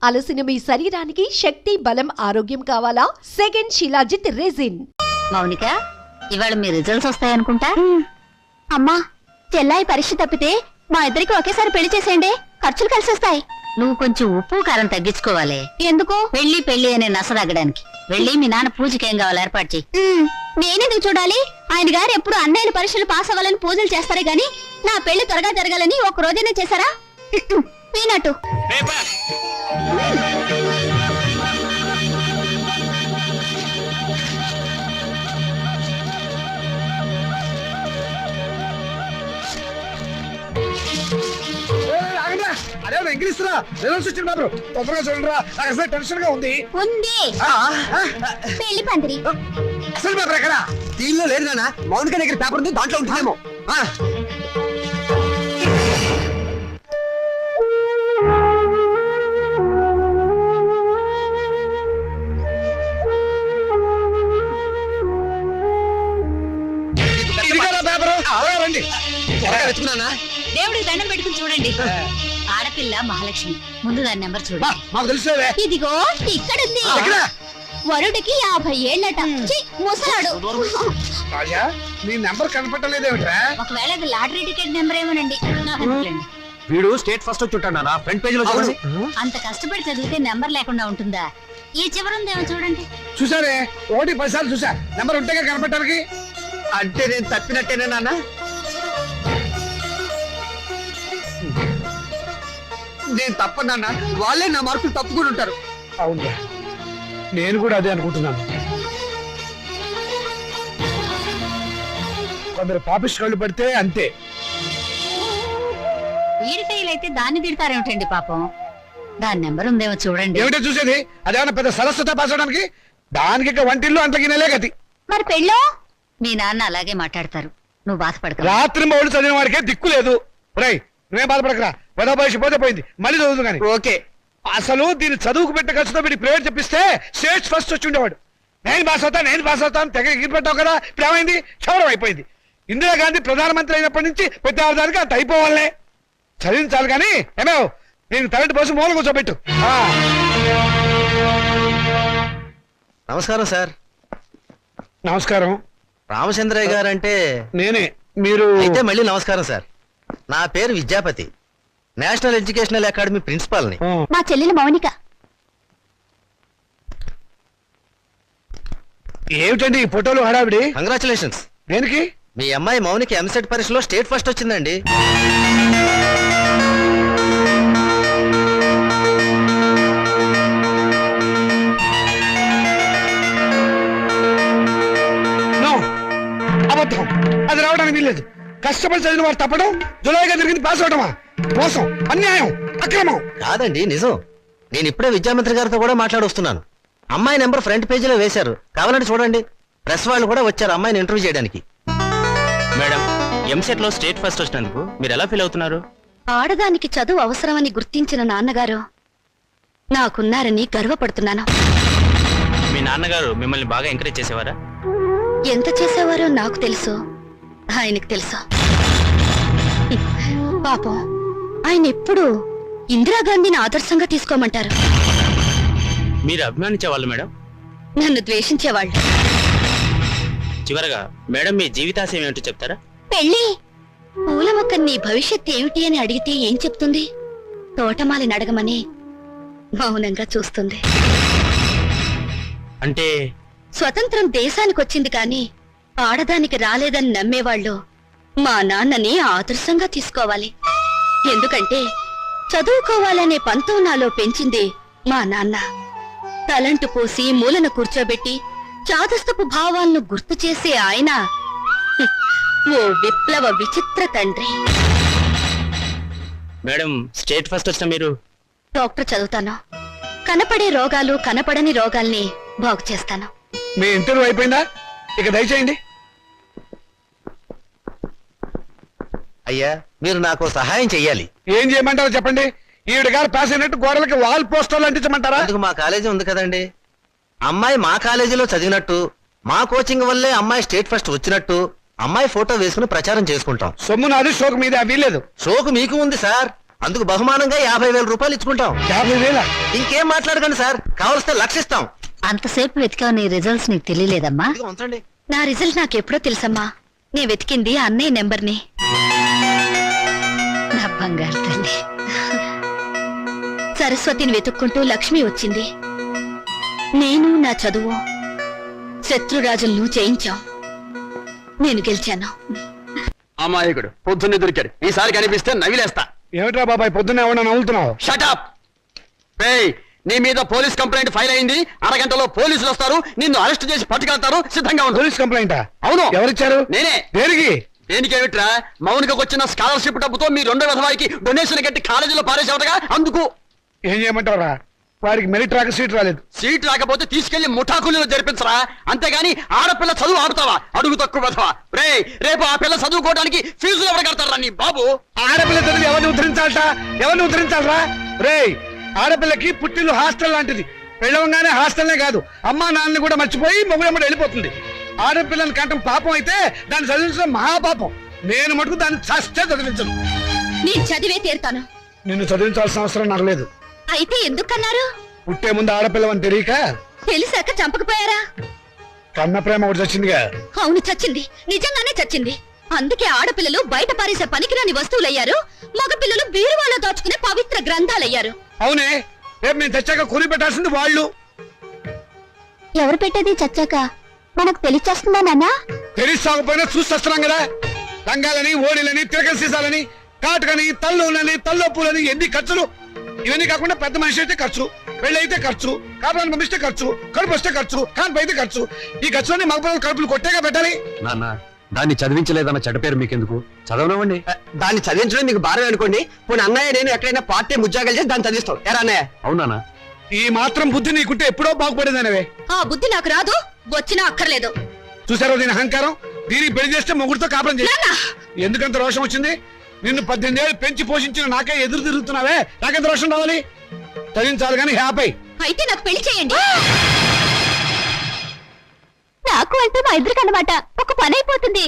అలసిన మీ శరీరానికి శక్తి, బలం, ఆరోగ్యం కావాలా? Second shilajit resin. మౌనిక, ఇవాళ మీ రిజల్ట్స్ వస్తాయనుకుంటా. అమ్మా, చెల్లాయి పరీక్ష తప్పితే మా ఇద్దరికి ఒకేసారి పెళ్లి చేసేయండి, ఖర్చులు కలిసి వస్తాయి. నువ్వు కొంచెం ఉప్పు కారం తగ్గించుకోవాలి. ఎందుకు? పెళ్లి అనే నసరగడానికి. వెళ్ళి మీ నాన్న పూజకి ఏం కావాలి ఏర్పాటు చెయ్యి. నేనెందుకు చూడాలి? ఆయన గారు ఎప్పుడు అన్నయ్యల పరీక్షలు పాస్ అవ్వాలని పూజలు చేస్తారే గాని నా పెళ్లి త్వరగా జరగాలని ఒక రోజైనా చేశారా? పీనట్టు. అదే ఇంగ్లీష్ రా, రిజల్ట్స్ వచ్చింది మాత్రం తొందరగా చూడండి రా, నాకు అసలు టెన్షన్ గా ఉంది. పెళ్లి పందిరి అసలు పేపర్ ఎక్కడ? దీనిలో లేదు నాన్న, మౌనిక దగ్గర పేపర్ ఉంది, దాంట్లో ఉంటుందేమో. రండి, వెతుకున్నానా? దేవుడికి దండం పెట్టుకుని చూడండి. ఆడపిల్ల మహాలక్ష్మి, ముందు దాని నెంబర్ చూడండి. మాకు తెలుసు. ఇదిగో ఇక్కడుంది. వరుడికి 50 ఏళ్ళట. ముసలాడు. నీ నెంబర్ కనపట్టలేదేమిట్రా? ఒకవేళ అది లాటరీ టికెట్ నెంబర్ ఏమోనండి. వీడు స్టేట్ ఫస్ట్ వచ్చి ఉంటాడా? ఫ్రంట్ పేజ్ లో చూడండి. అంత కష్టపడి చదివితే నెంబర్ లేకుండా ఉంటుందా? ఈ చివరుందేమో చూడండి. చూసారే, 1 10 సార్లు చూసా, నెంబర్ ఉంటేగా కనపడటానికి. అంటే నేను తప్పినట్టేనా నాన్న? నేను తప్పనన్నా, వాళ్ళే నా మార్కులు తప్పుకుని ఉంటారు. అవునా, నేను కూడా అదే అనుకుంటున్నాను. కొందరు పాపిస్ట్ కళ్ళు పడితే అంతే. వీడి ఫెయిల్ అయితే దాన్ని తిడతారేమిటండి పాపం. దాని నెంబర్ ఉందేమో చూడండి. ఏమిటో చూసేది? అదేమన్నా పెద్ద సరస్వత పాసడానికి? దానికి వంటిల్లు అంతకినలే గతి. మరి పెళ్ళో? మీ నాన్న అలాగే మాట్లాడతారు, నువ్వు బాధపడక. రాత్రి మౌళ్ళు చదివిన వాడికే దిక్కు లేదు. రై, నువ్వేం బాధపడకరా, వెద భవిష్య పోతే పోయింది, మళ్ళీ చదువుతుంది కానీ. ఓకే, అసలు దీన్ని చదువుకు పెట్టే ఖర్చుతో వీడి ప్రైవేట్ చెప్పిస్తే స్టేట్ ఫస్ట్ వచ్చి ఉండేవాడు. నేను పాస్ అవుతాను తెగ ఎగిరిపెట్టావు కదా, ఇప్పుడు ఏమైంది? క్షవరం అయిపోయింది. ఇందిరాగాంధీ ప్రధానమంత్రి అయినప్పటి నుంచి ప్రతి అవదానికి అంత అయిపోవాలనే. చదివించాలి కానీ ఏమో, నేను తరటి పోసి మూల కూర్చోబెట్టు. నమస్కారం సార్. నమస్కారం. రామచంద్రయ్య గారు అంటే నేనే. మీరు అయితే మళ్ళీ నమస్కారం సార్. నా పేరు విద్యాపతి, నేషనల్ ఎడ్యుకేషనల్ అకాడమీ ప్రిన్సిపాల్ని. మా చెల్లెలు మౌనిక. ఏమిటండి ఈ ఫోటోలు హడావిడి? కంగ్రాచులేషన్స్. దేనికి? మీ అమ్మాయి మౌనికి ఎంసెట్ పరీక్షలో స్టేట్ ఫస్ట్ వచ్చిందండి. అబద్ధం, అది రావడానికి వీల్లేదు. కష్టపడి చదివిన వాడు తప్పడం, జులైగా జరిగింది పాస్ అవడమా? మోసం, అన్యాయం, అక్రమం. కాదండి, నిజం. నేను ఇప్పుడే విద్యామంత్రి గారితో కూడా మాట్లాడొస్తున్నాను. అమ్మాయి నెంబర్ ఫ్రంట్ పేజీలో వేశారు, కావాలంటే చూడండి. ప్రెస్ వాళ్ళు కూడా వచ్చారు అమ్మాయిని ఇంటర్వ్యూ చేయడానికి. మేడం, ఎంసెట్ లో స్టేట్ ఫస్ట్ వచ్చినందుకు మీరు ఎలా ఫీల్ అవుతున్నారు? ఆడదానికి చదువు అవసరమని గుర్తించిన నాన్నగారు నాకున్నారని గర్వపడుతున్నాను. మీ నాన్నగారు మిమ్మల్ని బాగా ఎంకరేజ్ చేసేవారా? ఎంత చేసేవారో నాకు తెలుసు, ఆయనకు తెలుసు. పాపం, ఆయన ఎప్పుడు ఇందిరాగాంధీని ఆదర్శంగా తీసుకోమంటారు. మీరు అభిమానించేవాళ్ళు మేడం? నన్ను ద్వేషించేవాళ్ళు. చివరగా మేడం, మీ జీవితాశయం ఏమిటో చెప్తారా? పెళ్ళి. పూల మొక్క నీ భవిష్యత్ ఏమిటి అని అడిగితే ఏం చెప్తుంది? తోటమాలిని అడగమని మౌనంగా చూస్తుంది. అంటే స్వతంత్రం దేశానికొచ్చింది కానీ ఆడదానికి రాలేదని నమ్మేవాళ్ళు మా నాన్నని ఆదర్శంగా తీసుకోవాలి. ఎందుకంటే చదువుకోవాలనే పంతం నాలో పెంచింది మా నాన్న. తలంటు పోసి మూలను కూర్చోబెట్టి చాదస్తపు భావాలను గుర్తు చేసే ఆయన ఓ విప్లవ విచిత్ర తండ్రి. మేడం, స్టేట్ ఫస్ట్ వచ్చిన మీరు? డాక్టర్ చదువుతాను. కనపడే రోగాలు, కనపడని రోగాల్ని బాగు చేస్తాను. మీ ఇంటర్వ్యూ అయిపోయిందా? ఇక దయచేయండి. అయ్యా, మీరు నాకు సహాయం చెయ్యాలి. ఏం చేయమంటారో చెప్పండి. ఈవిడ గారు పాస్ అయినట్టు గోడలకి వాల్ పోస్టర్లు అంటించమంటారా? అందుకు మా కాలేజీ ఉంది కదండి. అమ్మాయి మా కాలేజీలో చదివినట్టు, మా కోచింగ్ వల్లే అమ్మాయి స్టేట్ ఫస్ట్ వచ్చినట్టు అమ్మాయి ఫోటో వేసుకుని ప్రచారం చేసుకుంటాం. సొమ్ము నాది, షోకు మీద వీల్లేదు. షోకు మీకు ఉంది సార్. అందుకు బహుమానంగా 50,000 రూపాయలు ఇచ్చుకుంటాం. 50,000? ఇంకేం మాట్లాడకండి సార్, కావలిస్తే 1,00,000 ఇస్తాం. అంతసేపు వెతికావు, నీ రిజల్ట్స్ నీకు తెలియలేదమ్మా? ఇదిగో ఉంచండి. నా రిజల్ట్ నాకెప్పుడో తెలుసమ్మా. నే వెతికింది అన్నయ్య నెంబర్ని. నా బంగారు తల్లి. సరస్వతిని వెతుక్కుంటూ లక్ష్మి వచ్చింది. నేను నా చదువు శత్రురాజులను జయించాం. నేను గెలిచాను. అమాయకుడు పొద్దున్నే దొరికాడు. ఈసారి కనిపిస్తే నవిలేస్తా. ఏమిట్రా బాబాయ్ పొద్దున్న ఏమన్నా నవ్వుతున్నావు? షటప్. నీ మీద పోలీస్ కంప్లైంట్ ఫైల్ అయింది. అరగంటలో పోలీసులు వస్తారు, నిన్ను అరెస్ట్ చేసి పట్టుకెళ్తారు. సిద్ధంగా ఉండు. పోలీస్ కంప్లైంటా? అవును. ఎవరిచ్చారు? నేనే. దేనికి? దేనికేమిట్రా, మౌనికకు వచ్చిన స్కాలర్షిప్ డబ్బుతో మీ రెండో విధవాయికి డొనేషన్ కట్టి కాలేజీలో పారేసేవటగా. అందుకు ఏం చేయమంటారా? వాడికి మెరిట్ రాక సీట్ రాలేదు. సీట్ రాకపోతే తీసుకెళ్లి ముఠాకుల్లో జరిపించరా, అంతేగాని ఆడపిల్ల చదువు ఆడుతావా? అడుగు తక్కువ విధవా. రేపు ఆ పిల్ల చదువుకోవడానికి ఫీజులు ఎవరు కడతారా నీ బాబు? ఆడపిల్ల చదివి ఎవరిని ఉద్ధరించాలట? ఎవరిని ఉద్ధరించాలరా? రేయ్, ఆడపిల్లకి పుట్టిల్లు హాస్టల్ లాంటిది. పెళ్ళవంగానే హాస్టల్నే కాదు, అమ్మా నాన్నని కూడా మర్చిపోయి మొగుడమ్మడి వెళ్ళిపోతుంది. ఆడపిల్లని కంటం పాపం అయితే దాన్ని చదివించడం మహాపాపం. నేను మటుకు దాన్ని చస్తే చదివించను. నేను చదివే తీరుతాను. నిన్ను చదివించాల్సిన అవసరం నాకు లేదు. అయితే ఎందుకన్నారు? పుట్టే ముందు ఆడపిల్లవని తెలియక తెలిసాక చంపకపోయారా? కన్న ప్రేమ ఒకటి చచ్చిందిగా. అవును, చచ్చింది. నిజంగానే చచ్చింది. అందుకే ఆడపిల్లలు బయట పారేసే పనికిరాని వస్తువులయ్యారు. మగపిల్లలు బీరువాలో దాచుకునే పవిత్ర గ్రంథాలయ్యారు. అవునే, రేపు నేను తెచ్చాక కొని పెట్టాల్సింది వాళ్ళు. ఎవరు పెట్టేది చచ్చాక మనకు తెలిచేస్తుందా నాన్నా? తెలిసి సాగపోయినా చూస్తున్నాం కదా. రంగాలని, ఓడిలని, తిరగ సీసాలని, కాటుకని, తల్లులని, తల్లొప్పులని, ఎన్ని ఖర్చులు. ఇవన్నీ కాకుండా పెద్ద మనిషి అయితే ఖర్చు, పెళ్లి అయితే ఖర్చు, కాపురాన్ని పంపిస్తే ఖర్చు, కడుపు వస్తే ఖర్చు, కాన్పు అయితే ఖర్చు. ఈ ఖర్చులన్నీ మగపిల్లలు కడుపులు కొట్టేగా పెట్టాలి. నాన్న, దాన్ని చదివించలేదన్న చెడ్డ పేరు మీకెందుకు? చదవనివ్వండి. దాన్ని చదివించడం మీకు భారం అనుకోండి. పోనీ అన్నయ్య నేను ఎక్కడైనా పార్ట్ టైం ఉద్యోగాలు చేసి దాన్ని చదివిస్తాం. ఎరా అన్నయ్య? అవునా? ఈ మాత్రం బుద్ధి నీకుంటే ఎప్పుడో బాగుపడేదనవే. ఆ బుద్ధి నాకు రాదు, వచ్చినా అక్కర్లేదు. చూసారో దీని అహంకారం? దీనికి పెళ్లి చేస్తే మొగుడితో కాపురం చేసి నాన్నా! ఎందుకంత రోషం వచ్చింది? నిన్ను 18 ఏళ్ళు పెంచి పోషించిన నాకే ఎదురు తిరుగుతున్నావే, నాకెంత రోషం రావాలి? చదివించాలి కానీ హ్యాపీ. అయితే నాకు పెళ్లి చేయండి. నాకు అంటే మా ఇద్దరికి అన్నమాట ఒక పని అయిపోతుంది.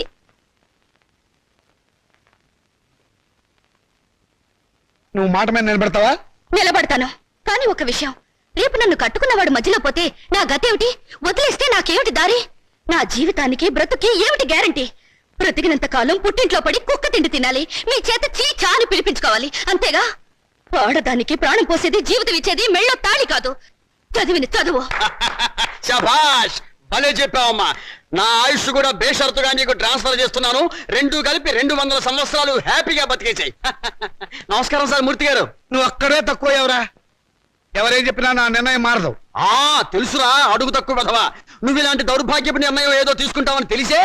నువ్వు మాట మీద నిలబెడతావా? నిలబడతాను. కానీ ఒక విషయం, రేపు నన్ను కట్టుకున్నవాడు మధ్యలో పోతే నా గతేమిటి? వదిలేస్తే నాకేమిటి దారి? నా జీవితానికి బ్రతుకి ఏమిటి గ్యారంటీ? బ్రతికినంత కాలం పుట్టింట్లో పడి కుక్క తిండి తినాలి, మీ చేత చీచా అని పిలిపించుకోవాలి, అంతేగా? ఆడదానికి ప్రాణం పోసేది, జీవితం ఇచ్చేది మెళ్ళో తాళి కాదు, చదివిన చదువు. శభాష్, భలే చెప్పావమ్మా. నా ఆయుష్ కూడా బేషరతుగా నీకు ట్రాన్స్ఫర్ చేస్తున్నాను. రెండు కలిపి 200 సంవత్సరాలు హ్యాపీగా బతికేసాయి. నమస్కారం సార్ మూర్తి గారు. నువ్వు అక్కడే తక్కువ ఎవరా? ఎవరేం చెప్పినా నా నిర్ణయం మారదు. తెలుసురా, అడుగు తక్కువ కదవా. నువ్వు ఇలాంటి దౌర్భాగ్యపు నిర్ణయం ఏదో తీసుకుంటావని తెలిసే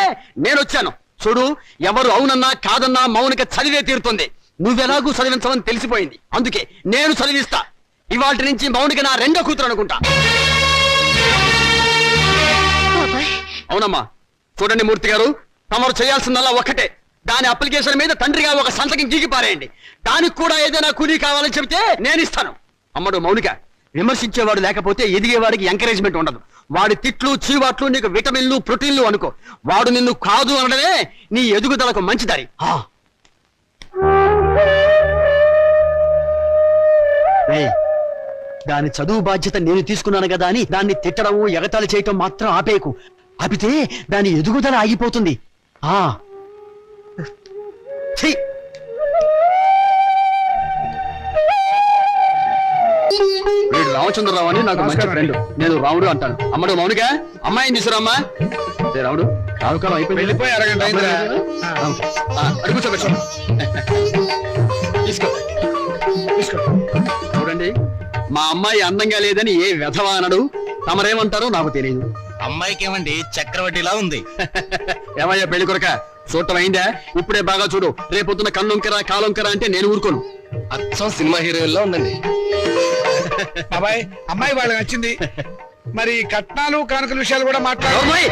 నేను వచ్చాను. చూడు, ఎవరు అవునన్నా కాదన్నా మౌనిక చదివే తీరుతుంది. నువ్వెలాగూ చదివించవని తెలిసిపోయింది. అందుకే నేను చదివిస్తా. ఇవాళ నుంచి మౌనిక నా రెండో కూతురు అనుకుంటా. అవునమ్మా. చూడండి మూర్తి గారు, తమరు చేయాల్సిందల్లా ఒక్కటే. దాని అప్లికేషన్ మీద తండ్రిగా ఒక సంతకం గీకి పారేయండి. దానికి కూడా ఏదైనా కూలీ కావాలని చెబితే నేను ఇస్తాను. అమ్మడు మౌనిక, విమర్శించేవాడు లేకపోతే ఎదిగేవాడికి ఎంకరేజ్మెంట్ ఉండదు. వాడి తిట్లు, చీవాట్లు నీకు విటమిన్లు, ప్రోటీన్లు అనుకో. వాడు నిన్ను కాదు అనడమే నీ ఎదుగుదలకు మంచి దారి. దాని చదువు బాధ్యత నేను తీసుకున్నాను కదా అని దాన్ని తిట్టడము, ఎగతాళి చేయటం మాత్రం ఆపేకు. ఆపితే దాని ఎదుగుదల ఆగిపోతుంది. వీడు రామచంద్రరావు అని నాకు మంచి ఫ్రెండ్. నేను రాముడు అంటాను. అమ్మడు మౌనిక, అమ్మాయిని తీసుకురామ్మా. రాముడు, రావుకాలం అయిపోయింది. వెళ్ళిపోయి అరగంట అయిందిరా. అడుగు కూర్చోబెట్టు. తీసుకో తీసుకో. చూడండి, మా అమ్మాయి అందంగా లేదని ఏ వెధవా అనడు. తమరేమంటారో నాకు తెలియదు. అమ్మాయికి ఏమండి చక్రవడ్డీలా ఉంది. ఏమయ్యా పెళ్లి కొరక, చూడటం అయిందా? ఇప్పుడే బాగా చూడు. రేపొద్దున కన్నొంకరా కాలొంకరా అంటే నేను ఊరుకోను. అచ్చం సినిమా హీరోయిన్లో ఉందండి. బాబాయ్, అమ్మాయి వాళ్ళకి నచ్చింది. మరి కట్నాలు కానుకల విషయాలు కూడా మాట్లాడు. అమ్మాయి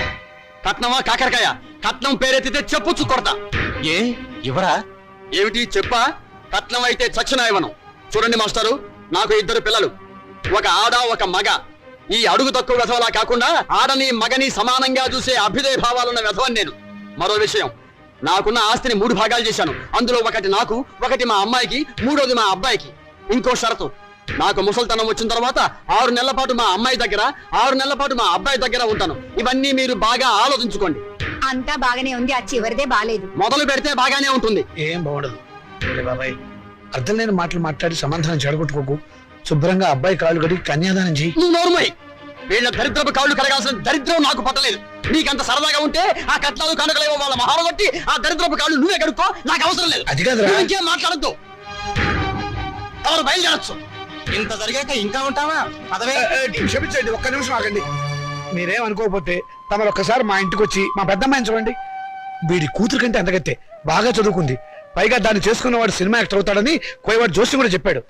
కట్నమా కాకరకాయ? కట్నం పేరెత్తితే చెప్పొచ్చు కొడతా. ఏ ఇవరా? ఏమిటి చెప్పా? కట్నం అయితే చచ్చిన ఇవ్వను. చూడండి మాస్టారు, నాకు 2 పిల్లలు, ఒక ఆడ ఒక మగ. ఈ అడుగు తక్కువ వెధవలా కాకుండా ఆడని మగని సమానంగా చూసే అభ్యుదయ భావాలున్న వెధవని నేను. మరో విషయం, నాకున్న ఆస్తిని 3 భాగాలు చేశాను. అందులో ఒకటి నాకు, ఒకటి మా అమ్మాయికి, మూడోది మా అబ్బాయికి. ఇంకో షరతు, నాకు ముసల్తనం వచ్చిన తర్వాత 6 నెలల పాటు మా అమ్మాయి దగ్గర, 6 నెలల పాటు మా అబ్బాయి దగ్గర ఉంటాను. ఇవన్నీ మీరు బాగా ఆలోచించుకోండి. అంతా బాగానే ఉంది, ఆ చివరిదే బాలేదు. మొదలు పెడితే బాగానే ఉంటుంది. ఏం బాగుండదు. ఒరే బాబాయ్, అర్థం లేని మాటలు మాట్లాడి సమాధానం చెడగొట్టుకోకు. శుభ్రంగా అబ్బాయి కాళ్ళు కడిగి కన్యాదానం చెయ్యి. నువ్వు నోరుమోయ్. వీళ్ళ దరిద్రపు కాళ్ళు కడగాల్సిన దరిద్రం నాకు పట్టలేదు. నీకంత సరదాగా ఉంటే ఆ కట్నాలు కనుకలేవో వాళ్ళ మహాలు కొట్టి ఆ దరిద్రపు కాళ్ళు నువ్వే కడుక్కో, నాకు అవసరం లేదు. అది కాదురా. నువ్వు ఇంకేం మాట్లాడద్దు. ఎవరు బయలుదేరచ్చు. ఇంత జరిగాక ఇంకా ఉంటావా? పదవే. క్షమించండి, ఒక్క నిమిషం ఆగండి. మీరేం అనుకోకపోతే తమరు ఒక్కసారి మా ఇంటికి వచ్చి మా పెద్దమ్మాయిని చూడండి. వీడి కూతురు కంటే అంతగత్తే, బాగా చదువుకుంది. పైగా దాన్ని చేసుకున్నవాడు సినిమా యాక్టర్ అవుతాడని కోయవాడు జోషి కూడా చెప్పాడు.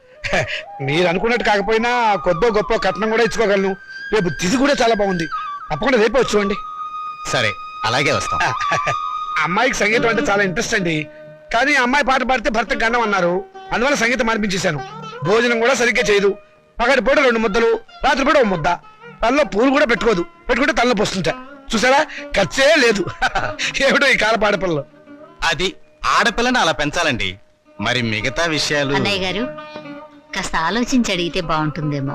మీరు అనుకున్నట్టు కాకపోయినా కొద్దో గొప్ప కట్నం కూడా ఇచ్చుకోగలను. రేపు తిథి కూడా చాలా బాగుంది. తప్పకుండా రేపే వచ్చి చూడండి. సరే, అలాగే వస్తాం. అమ్మాయికి సంగీతం అంటే చాలా ఇంట్రెస్ట్ అండి. కానీ అమ్మాయి పాట పాడితే భర్తకు గండం అన్నారు. అందువల్ల సంగీతం మార్పించేశాను. భోజనం కూడా సరిగ్గా చేయదు. పగటి పూట 2 ముద్దలు, రాత్రి పూట 1 ముద్ద. తనలో పూలు కూడా పెట్టుకోదు. పెట్టుకుంటే తనలో పోస్తుంటా. చూసారా, ఖర్చే లేదు. ఏమిటో ఈ కాల పాడపిల్లలు. అది ఆడపిల్లని అలా పెంచాలండి. మరి మిగతా విషయాలు అన్నయ్య గారు కాస్త ఆలోచించి అడిగితే బాగుంటుందేమో.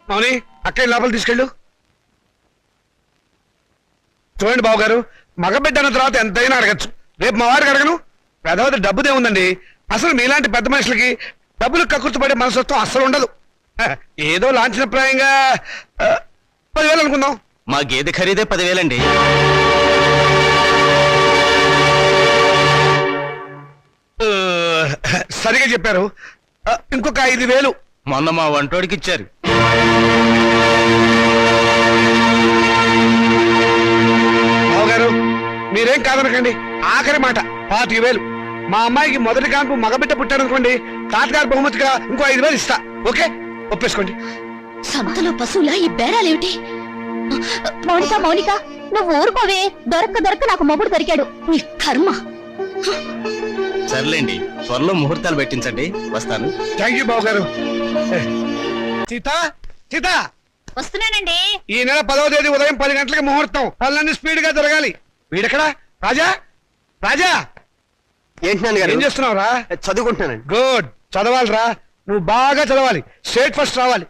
మౌని, అక్కయ్య లోపల తీసుకెళ్ళు. చూడండి బాబు గారు, మగబిడ్డ అన్న తర్వాత ఎంతైనా అడగచ్చు. రేపు మా వారికి అడగను. పెద్దవది డబ్బుదే ఉందండి. అసలు మీలాంటి పెద్ద మనుషులకి డబ్బులు కక్కుర్తిపడే మనసత్వం అస్సలు ఉండదు. ఏదో లాంఛనప్రాయంగా 10,000 అనుకుందాం. మా గేదె ఖరీదే 10,000 అండి. సరిగా చెప్పారు. ఇంకొక 5,000. మొన్న మా వంటోడికి ఇచ్చారు. బాబు గారు, మీరేం కాదనకండి. ఆఖరి మాట 25,000. మా అమ్మాయికి మొదటి కాన్పు మగబిడ్డ పుట్టారనుకోండి, తాతగారు బహుమతిగా ఇంకో 5,000 ఇస్తా. ఓకే, ఒప్పేసుకోండి. సంతలో పశువులా ఈ బేరాలేమిటి? మౌనిక మౌనిక, నువ్వు ఊరుకోవే. దొరక్క నాకు మొగుడు దొరికాడు. నీ కర్మ. సర్లేండి, త్వరలో ముహూర్తాలు పెట్టించండి. వస్తాను. థ్యాంక్ యూ బాబు గారు. సీత, సీత, వస్తున్నానండి. ఈ నెల 10వ తేదీ ఉదయం 10 గంటలకు ముహూర్తం. పనులన్నీ స్పీడ్ గా జరగాలి. వీడెక్కడా? రాజా, రాజా, ఏంటి నాన్నగారు? ఏం చేస్తున్నావురా? చదువుకుంటున్నానండి. గుడ్, చదవాలిరా. నువ్వు బాగా చదవాలి. స్టేట్ ఫస్ట్ రావాలి.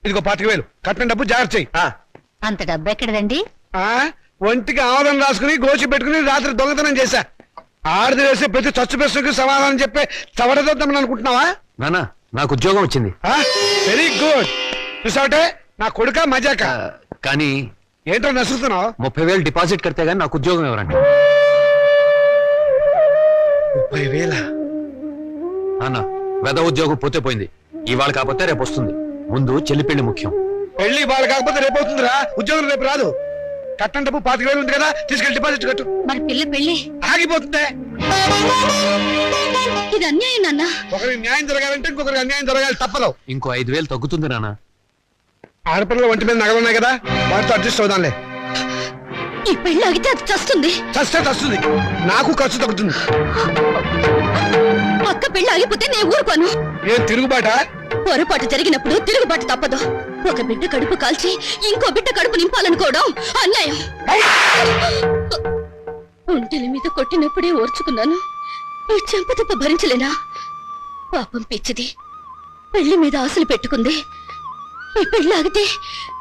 ఇదిగో 25,000 కట్టిన డబ్బు జాగ్రత్త చెయ్యి. అంత డబ్బు ఎక్కడదండి? ఒంటికి ఆవరణ రాసుకుని గోచి పెట్టుకుని రాత్రి దొంగతనం చేశా. ఆడది వేసే ప్రతి చచ్చు ప్రశ్నకి సమాధానం చెప్పే చవడదొద్దామని అనుకుంటున్నావా? నాన్న, నాకు ఉద్యోగం వచ్చింది. Very good. చూసావటే, నా కొడుక మజాక. కానీ ఏంటో నసురుతున్నావు? 30,000 డిపాజిట్ కడితే గానీ నాకు ఉద్యోగం ఎవరండి? 30,000? నాన్న, వెద ఉద్యోగం పోతే పోయింది. ఇవాళ కాకపోతే రేపు వస్తుంది. ముందు చెల్లి పెళ్లి ముఖ్యం. పెళ్లి వాళ్ళు కాకపోతే రేపు అవుతుందిరా. ఉద్యోగం రేపు రాదు. కట్టం డబ్బు 25,000 ఉంది కదా, తీసుకెళ్లి డిపాజిట్ కట్టు. మరి పిల్ల పెళ్లి ఆగిపోతుందే. ఇది అన్యాయం నాన్న. ఒకరికి న్యాయం జరగాలంటే ఇంకొకరికి అన్యాయం జరగాలి. తప్పదు. ఇంకో 5,000 తగ్గుతుంది నాన్న. ఆడపిల్లల ఒంటి మీద నగలున్నాయి కదా, వాటితో అడ్జస్ట్ అవుదాంలే. ఈ పెళ్లి ఆగితే అది చస్తుంది. చస్తే చస్తుంది. నాకు ఖర్చు తగ్గుతుంది. అక్క పెళ్లి ఆగిపోతే నేను ఊరుకోను. ఏం తిరుగుబాట? పొరపాటు జరిగినప్పుడు తిరుగుబాటు తప్పదు. ఒక బిడ్డ కడుపు కాల్చి ఇంకో బిడ్డ కడుపు నింపాలనుకోవడం అన్యాయం. ఒంటెల మీద కొట్టినప్పుడే ఓర్చుకున్నాను. ఈ చెంపదెబ్బ భరించలేనా? పాపం పిచ్చిది. పెళ్లి మీద ఆశలు పెట్టుకుంది. ఈ పెళ్లి ఆగితే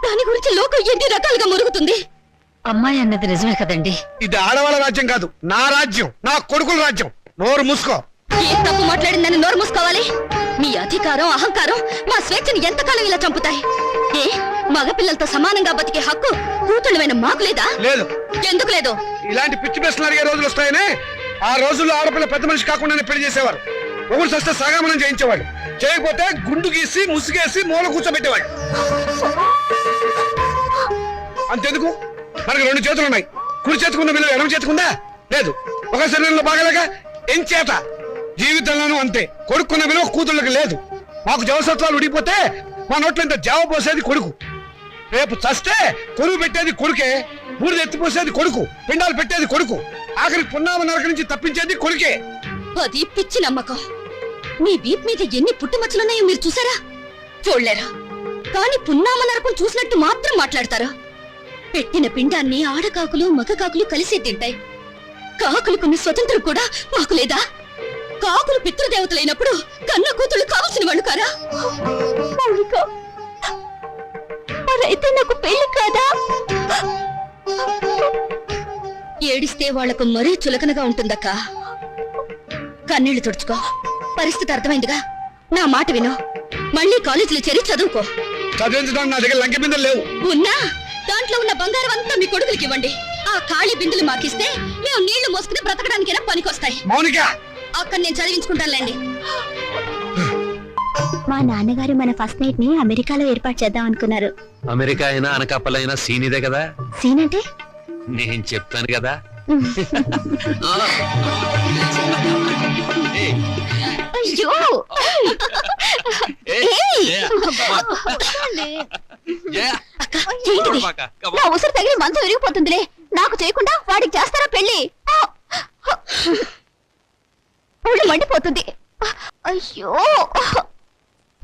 దాని గురించి లోకం ఎన్ని రకాలుగా మురుగుతుంది. అమ్మాయి అన్నది నిజమే కదండి. ఇది ఆడవాళ్ళ రాజ్యం కాదు, నా రాజ్యం, నా కొడుకుల రాజ్యం. నోరు మూసుకో. ఏ తప్పు మాట్లాడిందని నోరు మూసుకోవాలి? మీ అధికారం అహంకారం మా స్వేచ్ఛని ఎంతకాలం ఇలా చంపుతాయి? ఏ మగపిల్లలతో సమానంగా బతికే హక్కు కూతుళ్ళమైన మాకు లేదా? లేదు. ఎందుకు లేదు? ఇలాంటి పిచ్చి ప్రశ్నలు అడిగే రోజులు వస్తాయనే ఆ రోజుల్లో ఆడపిల్ల పెద్ద మనిషి కాకుండానే పెళ్లి చేసేవారు. ఒకరు సస్తే సగామనం చేయించేవాడు. చేయకపోతే గుండు గీసి ముసుగేసి మూల కూర్చోబెట్టేవాడు. అంతెందుకు, మనకి 2 చేతులు ఉన్నాయి. కుడి చేతుకున్న విలువ ఎడమ చేతుకుందా? లేదు. ఒక శరీరంలో బాగలేక ఎంచేత జీవితంలోనూ అంతే. కొడుకున్న విలువ కూతుళ్ళకి లేదు. మాకు జవసత్వాలు ఉడిపోతే మా నోట్లో ఇంత జావ పోసేది కొడుకు. రేపు చస్తే కొరువు పెట్టేది కొడుకే. బూడిద ఎత్తిపోసేది కొడుకు. పిండాలు పెట్టేది కొడుకు. ఆఖరి పున్నామ నరక నుంచి తప్పించేది కొడుకే. అది పిచ్చి నమ్మకం. మీ వీప్ మీద ఎన్ని పుట్టుమచ్చలున్నాయో మీరు చూసారా? చూడలేరా? కానీ పున్నామ నరకం చూసినట్టు మాత్రం మాట్లాడతారా? పెట్టిన పిండాన్ని ఆడకాకులు మగకాకులు కలిసే తింటాయి. కాకులకున్న స్వతంత్రం కూడా మాకు లేదా? కాకులు పితృదేవతలైనప్పుడు కన్న కూతుళ్ళు కావాల్సిన వాళ్ళు కారా? మౌనిక, మరైతే నాకు పెళ్లి కాదా? ఏడిస్తే వాళ్లకు మరీ చులకనగా ఉంటుందక్క. కన్నీళ్లు తుడుచుకో. పరిస్థితి అర్థమైందిగా. నా మాట విను. మళ్ళీ కాలేజీలో చేరి చదువుకో. చదివించడానికి నా దగ్గర లంకె బిందెలు లేవు. ఉన్నా దాంట్లో ఉన్న బంగారం అంతా మీ కొడుకులకి ఇవ్వండి. ఆ ఖాళీ బిందులు మాకిస్తే మేము నీళ్లు మోసుకుని బ్రతకడానికైనా పనికొస్తాయి. మౌనిక, అక్కడ నేను చదివించుకుంటానులేండి. మా నాన్నగారు మన ఫస్ట్ నైట్ ని అమెరికాలో ఏర్పాటు చేద్దాం అనుకున్నారు. అమెరికా అయినా అనకాపల్లైనా సీనిదే కదా. సీన్ అంటే నేను చెప్తాను కదా. అయ్యో అక్క, ఏంటిది? నా ఉసురు తగిలి మంచం విరిగిపోతుందిలే. నాకు చేయకుండా వాడికి చేస్తారా పెళ్లి? ఒళ్ళు మండిపోతుంది. అయ్యో,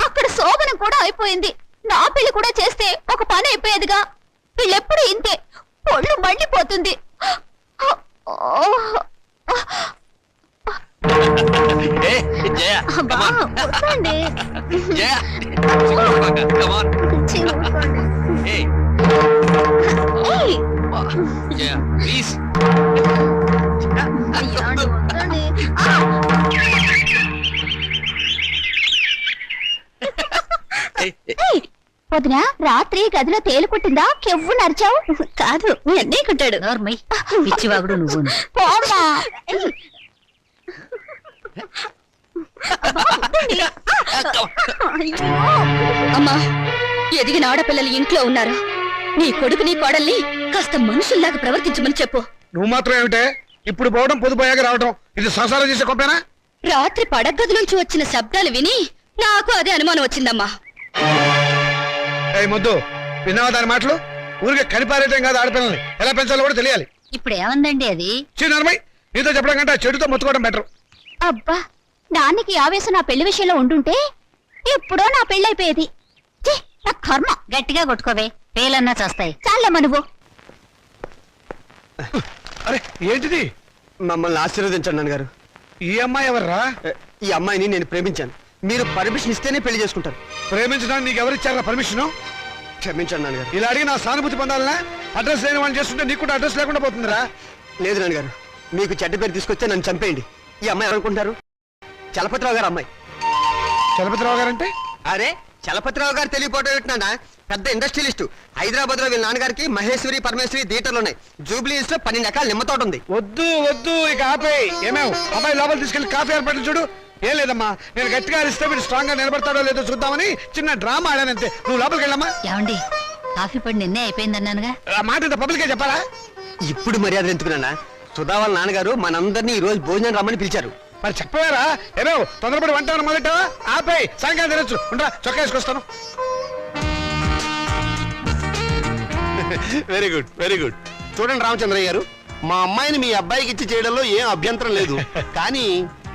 అక్కడ శోభనం కూడా అయిపోయింది. నా పెళ్లి కూడా చేస్తే ఒక పని అయిపోయేదిగా. వీళ్ళెప్పుడు ఇంతే, ఒళ్ళు మండిపోతుంది. అబ్బా, వద్దండి. ఏయ్, అయ్యో, వద్దండి. వదినా, రాత్రి గదిలో తేలు కుట్టిందా? కెవ్వు నరిచావు? కాదు, మీ అన్నయ్య కుట్టాడు. నోర్మై, పిచ్చివాగుడు నువ్వు. పోమ్మా. అమ్మా, ఎదిగిన ఆడపిల్లలు ఇంట్లో ఉన్నారు. నీ కొడుకు నీ కోడల్ని కాస్త మనుషుల్లాగా ప్రవర్తించమని చెప్పు. నువ్వు మాత్రం ఏమిటే ఇప్పుడు పోవడం పొదుపోయాక రావడం, ఇది సంసారం చేసే గొప్పేనా? రాత్రి పడగదిలోంచి వచ్చిన శబ్దాలు విని నాకు అదే అనుమానం వచ్చిందమ్మా. ముద్దు, విన్నావా దాని మాటలు? ఊరికే కనిపారేయటం కాదు, ఆడపిల్లల్ని ఎలా పెంచాలో కూడా తెలియాలి. ఇప్పుడు ఏమందండి అది? చిన్నమ్మాయి, నీతో చెప్పడం కంటే ఆ చెడుతో మొత్తుకోవడం బెటర్. అబ్బా, నాన్నకి ఆవేశం నా పెళ్లి విషయంలో ఉండుంటే ఎప్పుడో నా పెళ్ళైపోయేది. నా కర్మ. గట్టిగా కొట్టుకోవే, పేలన్నా చేస్తాయి. చాలమ్మా నువ్వు. అరే ఏంటిది? మమ్మల్ని ఆశీర్వదించండి నాన్నగారు. ఈ అమ్మాయి ఎవర్రా? ఈ అమ్మాయిని నేను ప్రేమించాను. మీరు పర్మిషన్ ఇస్తేనే పెళ్లి చేసుకుంటారు. ప్రేమించడానికి నీకు ఎవరిచ్చారా పర్మిషన్? క్షమించండి నాన్నగారు. ఇలా అడిగి నా సానుభూతి పొందాలనా? అడ్రస్ లేని వాళ్ళు చేస్తుంటే నీకు కూడా అడ్రస్ లేకుండా పోతుందిరా. లేదు నాన్నగారు, మీకు చెడ్డ పేరు తీసుకొస్తే నన్ను చంపేయండి. ఈ అమ్మాయి ఎవరనుకుంటారు? చలపతిరావు గారు అమ్మాయి. చలపతిరావు గారంటే? అరే, చలపతిరావు గారు తెలియపోవడం ఏంటన్నా? పెద్ద ఇండస్ట్రియలిస్ట్. హైదరాబాద్ లో వీళ్ళ నాన్నగారికి మహేశ్వరి పరమేశ్వరి థియేటర్లు ఉన్నాయి. జూబ్లీ హిల్స్ లో 12 ఎకరాల నిమ్మ తోట ఉంది. వద్దు వద్దు, ఇక ఆపేయ్. ఏమేవ్ అబ్బాయి లోపల తీసుకెళ్లి కాఫీ ఏర్పాట్లు చూడు. ఏం లేదమ్మా, నేను గట్టిగా అరిస్తే మీరు స్ట్రాంగ్ గా నిలబడతాడో లేదో చూద్దామని చిన్న డ్రామా ఆడానంతే. నువ్వు లోపలికి వెళ్ళమ్మా. ఏమండి, కాఫీ పడి నిన్నే అయిపోయిందన్నానుగా. ఆ మాట ఇంత పబ్లికే చెప్పాలా? ఇప్పుడు మర్యాద ఎందుకున్నా? సుధా వాళ్ళ నాన్నగారు మనందరినీ ఈ రోజు భోజనం రమ్మని పిలిచారు. మరి చెప్పవేరా? ఏమేవ్ తొందరపడి వంట మొదలెట్టావా? ఆపేయ్, సాయంకాలం తినొచ్చు. ఉండరా, చొక్కా వేసుకొస్తాను. Very good, very good. చూడండి రామచంద్రయ్య గారు, మా అమ్మాయిని మీ అబ్బాయికి ఇచ్చి చేయడంలో ఏం అభ్యంతరం లేదు. కానీ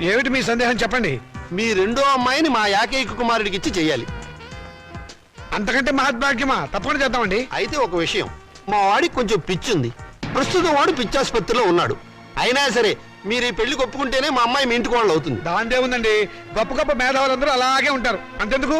ఏమిటి మీ సందేహం చెప్పండి. మీ రెండో అమ్మాయిని మా ఏకైక కుమారుడికి ఇచ్చి చెయ్యాలి. అంతకంటే మహద్భాగ్యమా? తప్పకుండా చేద్దామండి. అయితే ఒక విషయం, మా వాడికి కొంచెం పిచ్చుంది. ప్రస్తుతం వాడు పిచ్చాసుపత్రిలో ఉన్నాడు. అయినా సరే మీరు ఈ పెళ్లికి ఒప్పుకుంటేనే మా అమ్మాయి మీ ఇంటికి వాళ్ళు అవుతుంది. దాందే ఉందండి, గొప్ప గొప్ప మేధావులందరూ అలాగే ఉంటారు. అంతెందుకు,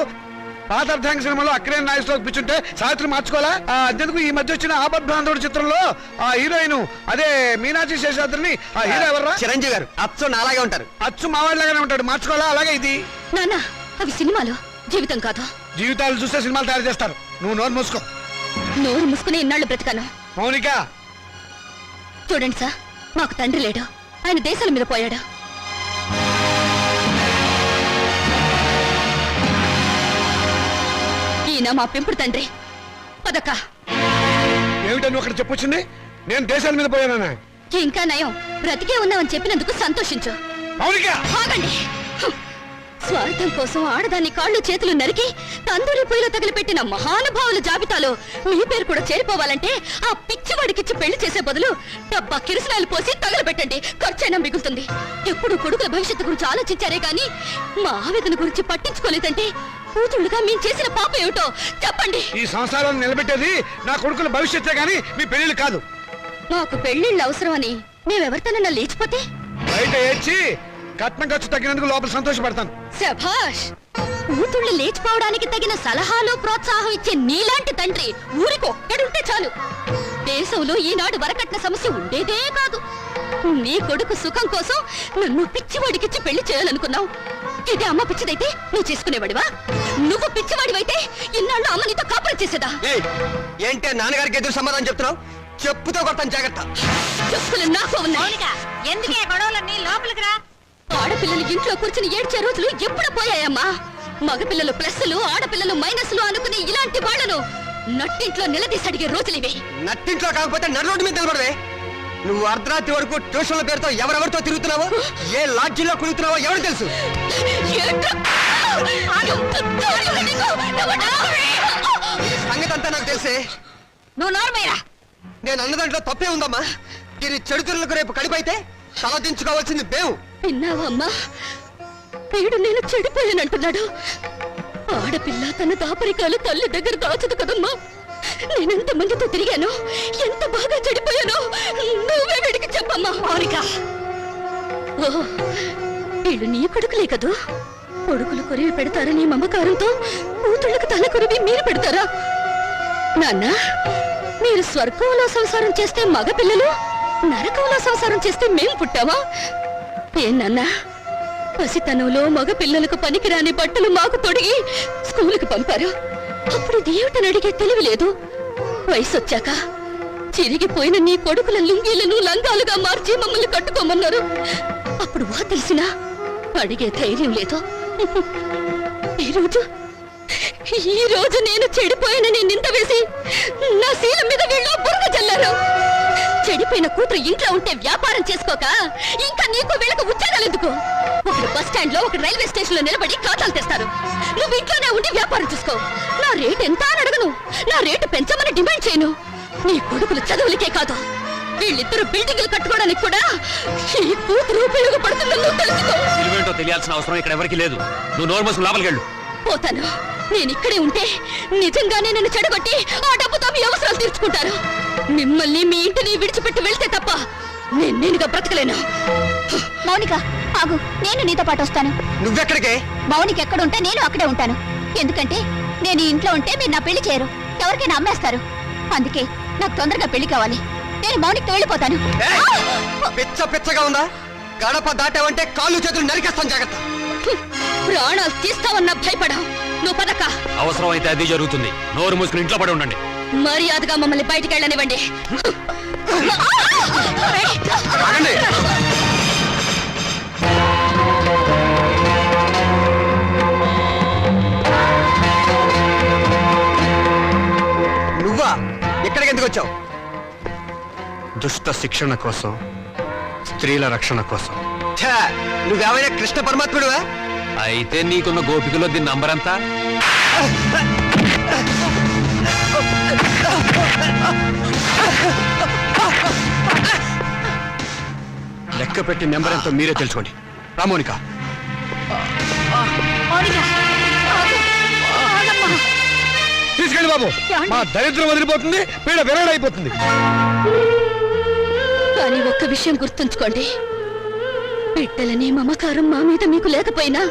పాత అర్థాంగ సినిమాలో అక్కడే నాయకులకు పిచ్చుంటే సావిత్రి మార్చుకోవాలా? అంతెందుకు ఈ మధ్య వచ్చిన ఆపద్బాంధవుడు చిత్రంలో ఆ హీరోయిన్ అదే మీనాక్షి శేషాద్రిని ఆ హీరో ఎవర్రా? చిరంజీవి గారు అచ్చో నాలాగే ఉంటారు. అచ్చు మావాడిలాగానే ఉంటాడు, మార్చుకోవాలా? అలాగే ఇది. నాన్న, అవి సినిమాలు, జీవితం కాదు. జీవితాలు చూస్తే సినిమాలు తయారు చేస్తారు. నువ్వు నోరు మూసుకో. నోరు మూసుకుని ఇన్నాళ్ళు బ్రతికాను. మౌనిక, చూడండి సార్, మాకు తండ్రి లేడు. ఆయన దేశాల మీద పోయాడు. ఈయన మా పెంపుడు తండ్రి. పదక్క. ఏమిటని ఒకటి చెప్పొచ్చింది? నేను దేశాల మీద పోయానా? ఇంకా నయం, బ్రతికే ఉన్నామని చెప్పినందుకు సంతోషించు. మౌనిక, ఆగండి. స్వార్థం కోసం ఆడదాన్ని కాళ్ళు చేతులు నరికి తందూరి పొయ్యిలో తగిలిపెట్టిన మహానుభావుల జాబితాలో మీ పేరు కూడా చేరిపోవాలంటే ఆ పిచ్చివాడికిచ్చి పెళ్లి చేసే బదులు డబ్బా కిరసనాలు పోసి తగలబెట్టండి. ఖర్చైనా మిగులుతుంది. ఎప్పుడు కొడుకుల భవిష్యత్తు గురించి ఆలోచించారే గాని మా ఆవేదన గురించి పట్టించుకోలేదంటే కూతుళ్ళుగా మేము చేసిన పాప ఏమిటో చెప్పండి. ఈ సంసారాన్ని నిలబెట్టేది నా కొడుకుల భవిష్యత్తే గాని మీ పెళ్లిళ్ళు కాదు. మాకు పెళ్లిళ్ళు అవసరమని మేమెవరితోనన్నా లేచిపోతే? బయట ఏడ్చి కట్నం ఖర్చు తగ్గినందుకు లోపల సంతోషపడతాను. శభాష్! కూతుళ్ళు లేచిపోవడానికి తగిన సలహాలు ప్రోత్సాహం ఇచ్చే నీలాంటి తండ్రి ఊరికి ఒక్కడుంటే చాలు. దేశంలో ఈనాడు వరకట్న సమస్య ఉండేదే కాదు. నీ కొడుకు సుఖం కోసం నన్ను పిచ్చివాడికిచ్చి పెళ్లి చేయాలనుకున్నావు. ఇదే అమ్మ పిచ్చిదైతే నువ్వు చేసుకునేవాడివా? నువ్వు పిచ్చివాడివైతే ఇన్నాళ్ళు అమ్మ నీతో కాపురం చేసేదా? ఏంటే నాన్నగారికి ఎదురు సమాధానం చెప్తున్నావు? చెప్పుతో కొడతాను, జాగ్రత్త. చెప్పులు నాకు ఉన్నాయి. ఎందుకే గొడవలన్నీ లోపలికి రా. ఆడపిల్లలు ఇంట్లో కూర్చుని ఏడ్చే రోజులు ఎప్పుడు పోయాయమ్మా? మగపిల్లలు ప్లస్లు, ఆడపిల్లలు మైనస్లు అనుకునే ఇలాంటి వాళ్లను నట్టింట్లో నిలదీసి అడిగే రోజులివి. నట్టింట్లో కాకపోతే నడు రోడ్డు మీద నిలబడవే. నువ్వు అర్ధరాత్రి వరకు ట్యూషన్ల పేరుతో ఎవరెవరితో తిరుగుతున్నావో, ఏ లాడ్జిలో కుడుతున్నావో ఎవరు తెలుసు? సంగతి అంతా నాకు తెలిసే. నువ్వు నోర్మేరా. నేను అన్న దాంట్లో తప్పే ఉందమ్మా. దీని చెడుతులకు రేపు కడిపైతే తలదించుకోవాల్సింది మేము. విన్నావమ్మా? వీడు నేను చెడిపోయానంటున్నాడు. ఆడపిల్ల తన దాపరికాలు తల్లి దగ్గర దాచదు కదమ్మా. నేనెంత మందితో తిరిగాను, ఎంత బాగా చెడిపోయానో నువ్వే వీడికి చెప్పమ్మా. మౌనిక, వీళ్ళు నీ కొడుకులే కదూ. కొడుకులు కొరివి పెడతారని మమకారంతో కూతుళ్ళకు తల కొరివి మీరు పెడతారా? నాన్న, మీరు స్వర్గంలో సంసారం చేస్తే మగపిల్లలు, నరకంలో సంసారం చేస్తే మేం పుట్టావా? ఏనన్నా, పసితనంలో మగ పిల్లలకు పనికిరాని బట్టలు మాకు తొడిగి స్కూలుకు పంపారు. అప్పుడు దేవుటని అడిగే తెలివి లేదు. వయసొచ్చాక చిరిగిపోయిన నీ కొడుకుల లుంగీలను లంగాలుగా మార్చి మమ్మల్ని కట్టుకోమన్నారు. అప్పుడు వా తెలిసినా అడిగే ధైర్యం లేదు. ఈ రోజు నేను చెడిపోయానని నింద వేసి నా శీలం మీద వీళ్ళు బురద చల్లారు. చెడిపోయిన కూతురు ఇంట్లో ఉంటే వ్యాపారం చేసుకోక ఇంకా నీకు వీళ్ళకు ఉద్యోగాలు ఎందుకు? ఒకరు బస్ స్టాండ్ లో, ఒకరు రైల్వే స్టేషన్ లో నిలబడి ఖాతాలు తెస్తారు. నువ్వు ఇంట్లోనే ఉండి వ్యాపారం చూసుకో. నా రేటు ఎంత అని అడగను, నా రేటు పెంచమని డిమాండ్ చేయను. నీ కొడుకులు చదువులకే కాదు, వీళ్ళిద్దరు బిల్డింగ్లు కట్టుకోవడానికి కూడా ఈ కూతురు ఉపయోగపడుతుందని నువ్వు తెలుసుకో. విలువేంటో తెలియాల్సిన అవసరం ఇక్కడ ఎవరికి లేదు. నువ్వు నోరు మూసుకుని లోపలికి వెళ్ళు. పోతాను. నేను ఇక్కడే ఉంటే నిజంగానే నన్ను చెడగొట్టి ఆ డబ్బుతో మీ అవసరాలు తీర్చుకుంటారు. మిమ్మల్ని మీ ఇంటిని విడిచిపెట్టి వెళ్తే తప్ప నేనుగా బ్రతకలేను. మౌనిక ఆగు, నేను నీతో పాటు వస్తాను. నువ్వెక్కడికే? మౌనిక ఎక్కడుంటే నేను అక్కడే ఉంటాను. ఎందుకంటే నేను ఈ ఇంట్లో ఉంటే మీరు నా పెళ్లి చేయరు, ఎవరికైనా అమ్మేస్తారు. అందుకే నాకు తొందరగా పెళ్లి కావాలి. నేను మౌనికతో వెళ్ళిపోతాను. పిచ్చ పిచ్చగా ఉందా? గడప దాటావంటే కాళ్ళు చేతులు నరికేస్తాను, జాగ్రత్త. ప్రాణాలు తీస్తావన్నా భయపడా. నువ్వు పదక్క. అవసరం అయితే అది జరుగుతుంది. నోరు మూసుకుని ఇంట్లో పడి ఉండండి. మర్యాదగా మమ్మల్ని బయటికి వెళ్ళనివ్వండి. ఆగండి. నువ్వా? ఎక్కడికి ఎందుకు వచ్చావు? దుష్ట శిక్షణ కోసం, స్త్రీల రక్షణ కోసం. నువ్వేమైనా కృష్ణ పరమాత్ముడువా? అయితే నీకున్న గోపికలో దీని నంబర్ అంతా? లెక్క పెట్టి నెంబర్ ఎంతో మీరే తెలుసుకోండి. రామోనిక, తీసుకెళ్ళి బాబు. మా దరిద్రం వదిలిపోతుంది, పీడ విరగడైపోతుంది. కానీ ఒక్క విషయం గుర్తుంచుకోండి, బిడ్డలనే మమకారం మా మీద మీకు లేకపోయినా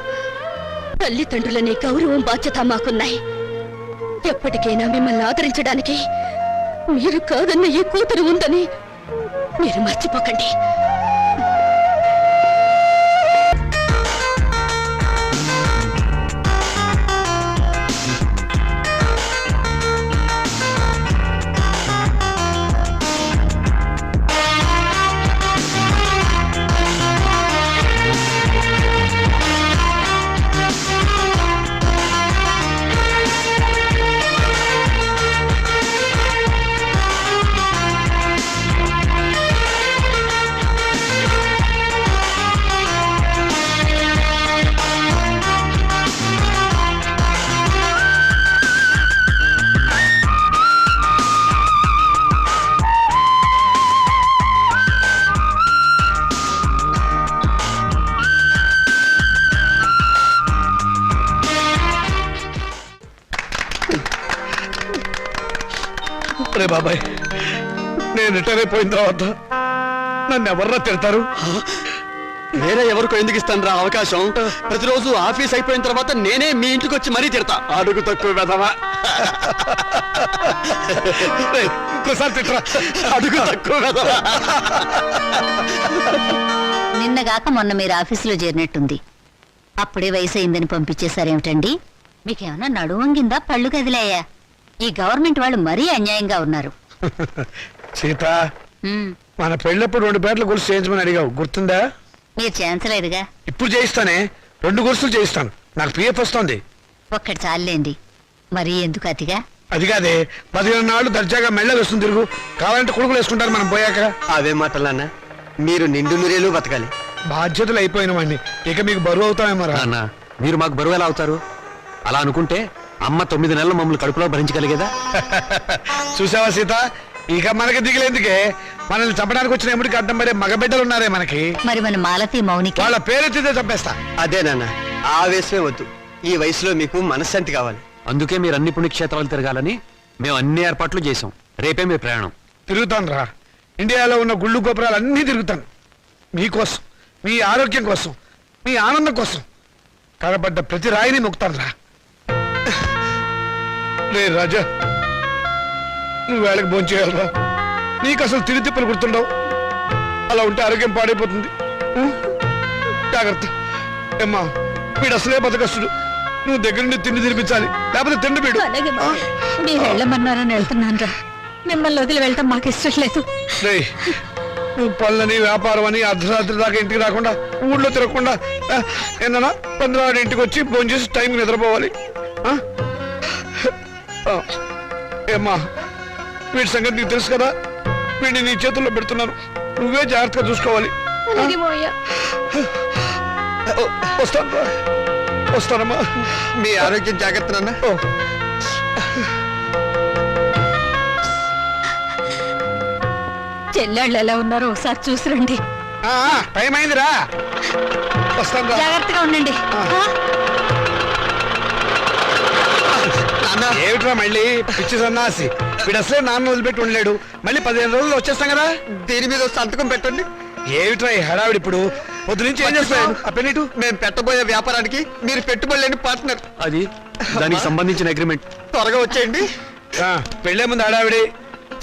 తల్లిదండ్రులనే గౌరవం, బాధ్యత మాకున్నాయి. ఎప్పటికైనా మిమ్మల్ని ఆదరించడానికి మీరు కాదన్న ఈ కూతురు ఉందని మీరు మర్చిపోకండి. బాబాయ్, నేను రిటైర్ అయిపోయిన తర్వాత నన్ను ఎవర్రా తిడతారు? వేరే ఎవరికో ఎందుకు ఇస్తాను రా అవకాశం? ప్రతిరోజు ఆఫీస్ అయిపోయిన తర్వాత నేనే మీ ఇంటికి వచ్చి మరీ తిడతా. అడుగు తక్కువ వెధవా. రేయ్, ఇంకోసారి తిట్టరా. అడుగు తక్కువ వెధవా. నిన్నగాక మొన్న మీరు ఆఫీసులో చేరినట్టుంది. అప్పుడే వయసు అయిందని పంపించేశారేమిటండి? మీకేమన్నా నడువంగిందా, పళ్ళు కదిలాయా? ఈ గవర్నమెంట్ వాళ్ళు మరీ అన్యాయంగా ఉన్నారు. సీత, ఉమ్, మన పెళ్ళప్పుడు 2 పేర్ల గొలుసు చేయించమని అడిగావు, గుర్తుందా? మీరు చేయించలేదుగా. ఇప్పుడు చేయిస్తానే, 2 గొలుసులు చేయిస్తాను. నాకు పిఎఫ్ వస్తుంది. ఒక్కటి చాలండి, మరీ ఎందుకు అతిగా? అది కాదే, 15 నాళ్ళు దర్జాగా మెళ్ళ వేస్తుంది తిరుగు. కావాలంటే కొడుకులు వేసుకుంటారు మనం పోయాక. అవే మాటలన్నా, మీరు నిండు నూరేళ్ళు బతకాలి. బాధ్యతలు అయిపోయిన వాడిని ఇక మీకు బరువు అవుతామేమో రా. నాన్న, మీరు మాకు బరువు ఎలా అవుతారు? అలా అనుకుంటే అమ్మ 9 నెలలు మమ్మల్ని కడుపులో భరించగలిగేదా? చూసావా సీత, ఇక మనకి దిగులేందుకే. మనల్ని చంపడానికి వచ్చిన ఎముడికి అడ్డం పడే మగబిడ్డలు ఉన్నారే మనకి. మరి మన మాలతి మౌనికి వాళ్ళ పేరెత్తితే చంపేస్తా. అదే నాన్న, ఆవేశమే వద్దు. ఈ వయసులో మీకు మనశ్శాంతి కావాలి. అందుకే మీరు అన్ని పుణ్యక్షేత్రాలు తిరగాలని మేము అన్ని ఏర్పాట్లు చేసాం. రేపే మీ ప్రయాణం. తిరుగుతాను రా. ఇండియాలో ఉన్న గుళ్ళు గోపురాలు అన్నీ తిరుగుతాను. మీకోసం, మీ ఆరోగ్యం కోసం, మీ ఆనందం కోసం కనబడ్డ ప్రతి రాయిని మొక్కుతాను రా. రే రాజా, నువ్వు వేళకి భోంచేయాలరా. నీకు అసలు తిరిగి తిప్పలు గుర్తుండవు. అలా ఉంటే ఆరోగ్యం పాడైపోతుంది. జాగ్రత్త. ఏమ్మా, వీడు అసలే బతకస్తుడు. నువ్వు దగ్గర నుండి తిండి తినిపించాలి, లేకపోతే తిండి వీడు. మీరు వెళ్ళమన్నారని వెళ్తున్నాను రా. మిమ్మల్ని వదిలి వెళ్ళటం మాకు ఇష్టం లేదు. రేయ్, నువ్వు పనులని వ్యాపారం అని అర్ధరాత్రి దాకా ఇంటికి రాకుండా, ఊళ్ళో తిరగకుండా ఏమన్నా 15 ఇంటికి వచ్చి ఫోన్ చేసి టైంకి నిద్రపోవాలి. ఏమ్మా, వీడి సంగతి నీకు తెలుసు కదా. వీడిని నీ చేతుల్లో పెడుతున్నాను, నువ్వే జాగ్రత్తగా చూసుకోవాలి. వస్తాను, వస్తానమ్మా. మీ ఆరోగ్యం జాగ్రత్త నాన్న. చెల్లెళ్ళు ఎలా ఉన్నారో ఒకసారి చూసిరండి. టైం అయిందిరా, వస్తాను రా. జాగ్రత్తగా ఉండండి. ఏమిట్రా మళ్ళీ పిచ్చి సన్నాసి? వీడు అసలే నాన్న వదిలిపెట్టి ఉండలేడు. మళ్ళీ 15 రోజులు వచ్చేస్తాం కదా. దీని మీద సంతకం పెట్టండి. ఏమిట్రా ఈ హడావిడి? ఇప్పుడు పొద్దు నుంచి ఏం చేస్తాను? ఆ పెన్నిటు. మేము పెట్టబోయే వ్యాపారానికి మీరు పెట్టుబడి లేని పార్ట్నర్. అది దానికి సంబంధించిన అగ్రిమెంట్. త్వరగా వచ్చేయండి. పెళ్ళే ముందు హడావిడి.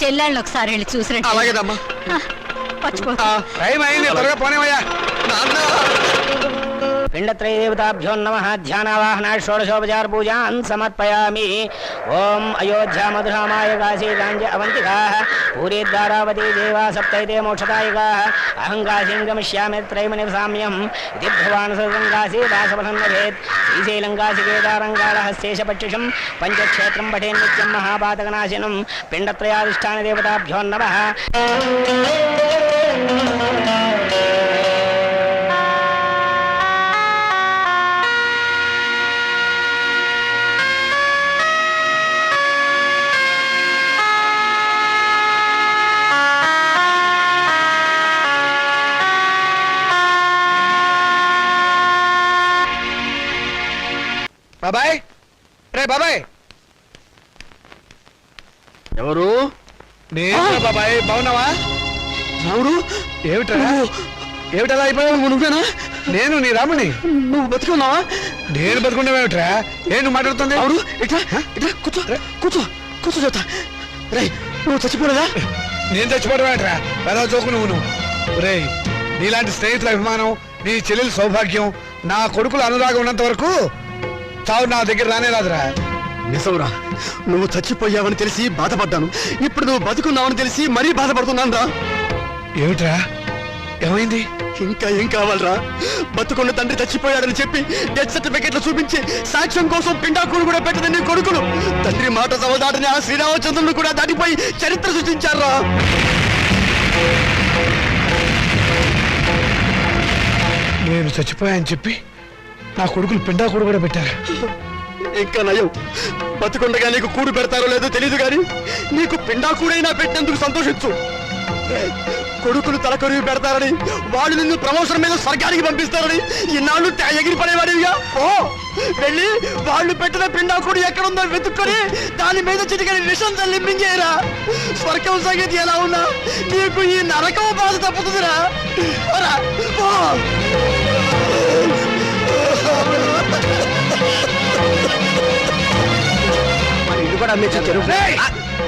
చెల్లెళ్ళని ఒకసారి వెళ్ళి చూసిరండి. అలాగేదమ్మా. టైం అయింది, త్వరగా పోనేవయ్యా. పిండత్రయదేవతాభ్యో నమః. ధ్యానావాహనా షోడశోపచార పూజాన్ సమర్పయామి. ఓం అయోధ్యా మధురామాయ కాశీ గాంజ అవంతికాః పూరీద్వారావతి దేవా సప్తైతే మోక్షదాయకాః. అహం కాశీం గమిష్యామి త్రైమనివసామ్యం ఇది భగవాన్ సర్వం కాశీ దాసఫలం లభేత్. శ్రీశైలం కాశీ కేదారంగాళహస్తేశపక్షుషం పంచక్షేత్రం పఠేన్ నిత్యం మహాపాతకనాశనం. పిండత్రయాధిష్టాన దేవతాభ్యో నమః. బాబాయ్, రే బాబాయ్. ఎవరు? నేను బాబాయ్. బాగున్నావా? ఎవరు? ఏమిట్రా, ఏమిటలా అయిపోయావు? నువ్వేనా? నేను నీ రాముని. నువ్వు బతుకున్నావా? నేను బతుకుండేవేమిట్రా? ఏ నువ్వు మాట్లాడుతుంది? ఎవరు? ఇట్లా ఇట్లా కూర్చో, కూర్చో, కూర్చో చెప్తా. రే, నువ్వు చచ్చిపోలేదా? నేను చచ్చిపోవడమేట్రా? పెద్ద చోకు నువ్వు. రే, నీలాంటి స్నేహితుల అభిమానం, నీ చెల్లెల సౌభాగ్యం, నా కొడుకుల అనురాగం ఉన్నంత వరకు చావు నా దగ్గర రానే రాదురా. నిజంరా, నువ్వు చచ్చిపోయావని తెలిసి బాధపడ్డాను. ఇప్పుడు నువ్వు బతుకున్నావని తెలిసి మరీ బాధపడుతున్నాను రా. ఏమిట్రా, ఏమైంది? ఇంకా ఏం కావాలరా? బతుకున్న తండ్రి చచ్చిపోయాడని చెప్పి డెత్ సర్టిఫికెట్లు చూపించి సాక్ష్యం కోసం పిండాకుడు కూడా పెట్టదని నీ కొడుకులు తండ్రి మాట సవదాటని ఆ శ్రీరామచంద్రుని కూడా దాటిపోయి చరిత్ర సృష్టించారా. నేను చచ్చిపోయాని చెప్పి నా కొడుకులు పిండాకుడు కూడా పెట్టారు. ఇంకా నయం, బతుకుండగా నీకు కూడు పెడతారో లేదో తెలియదు కానీ నీకు పిండాకుడైనా పెట్టినందుకు సంతోషించు. కొడుకులు తలకొరివి పెడతారని, వాళ్ళు నిన్ను ప్రమోషన్ మీద స్వర్గానికి పంపిస్తారని ఇన్నాళ్ళు ఎగిరి పడేవాడివిగా. ఓ వెళ్ళి వాళ్ళు పెట్టిన పిండాకుడు ఎక్కడుందో వెతుక్కొని దాని మీద చిటికని విషం తల్లి మింగేయరా. స్వర్గం సంగతి ఎలా ఉన్నా నీకు ఈ నరకం బాధ తప్పుతుందిరా. పోరా, పో. కూడా రేయ్,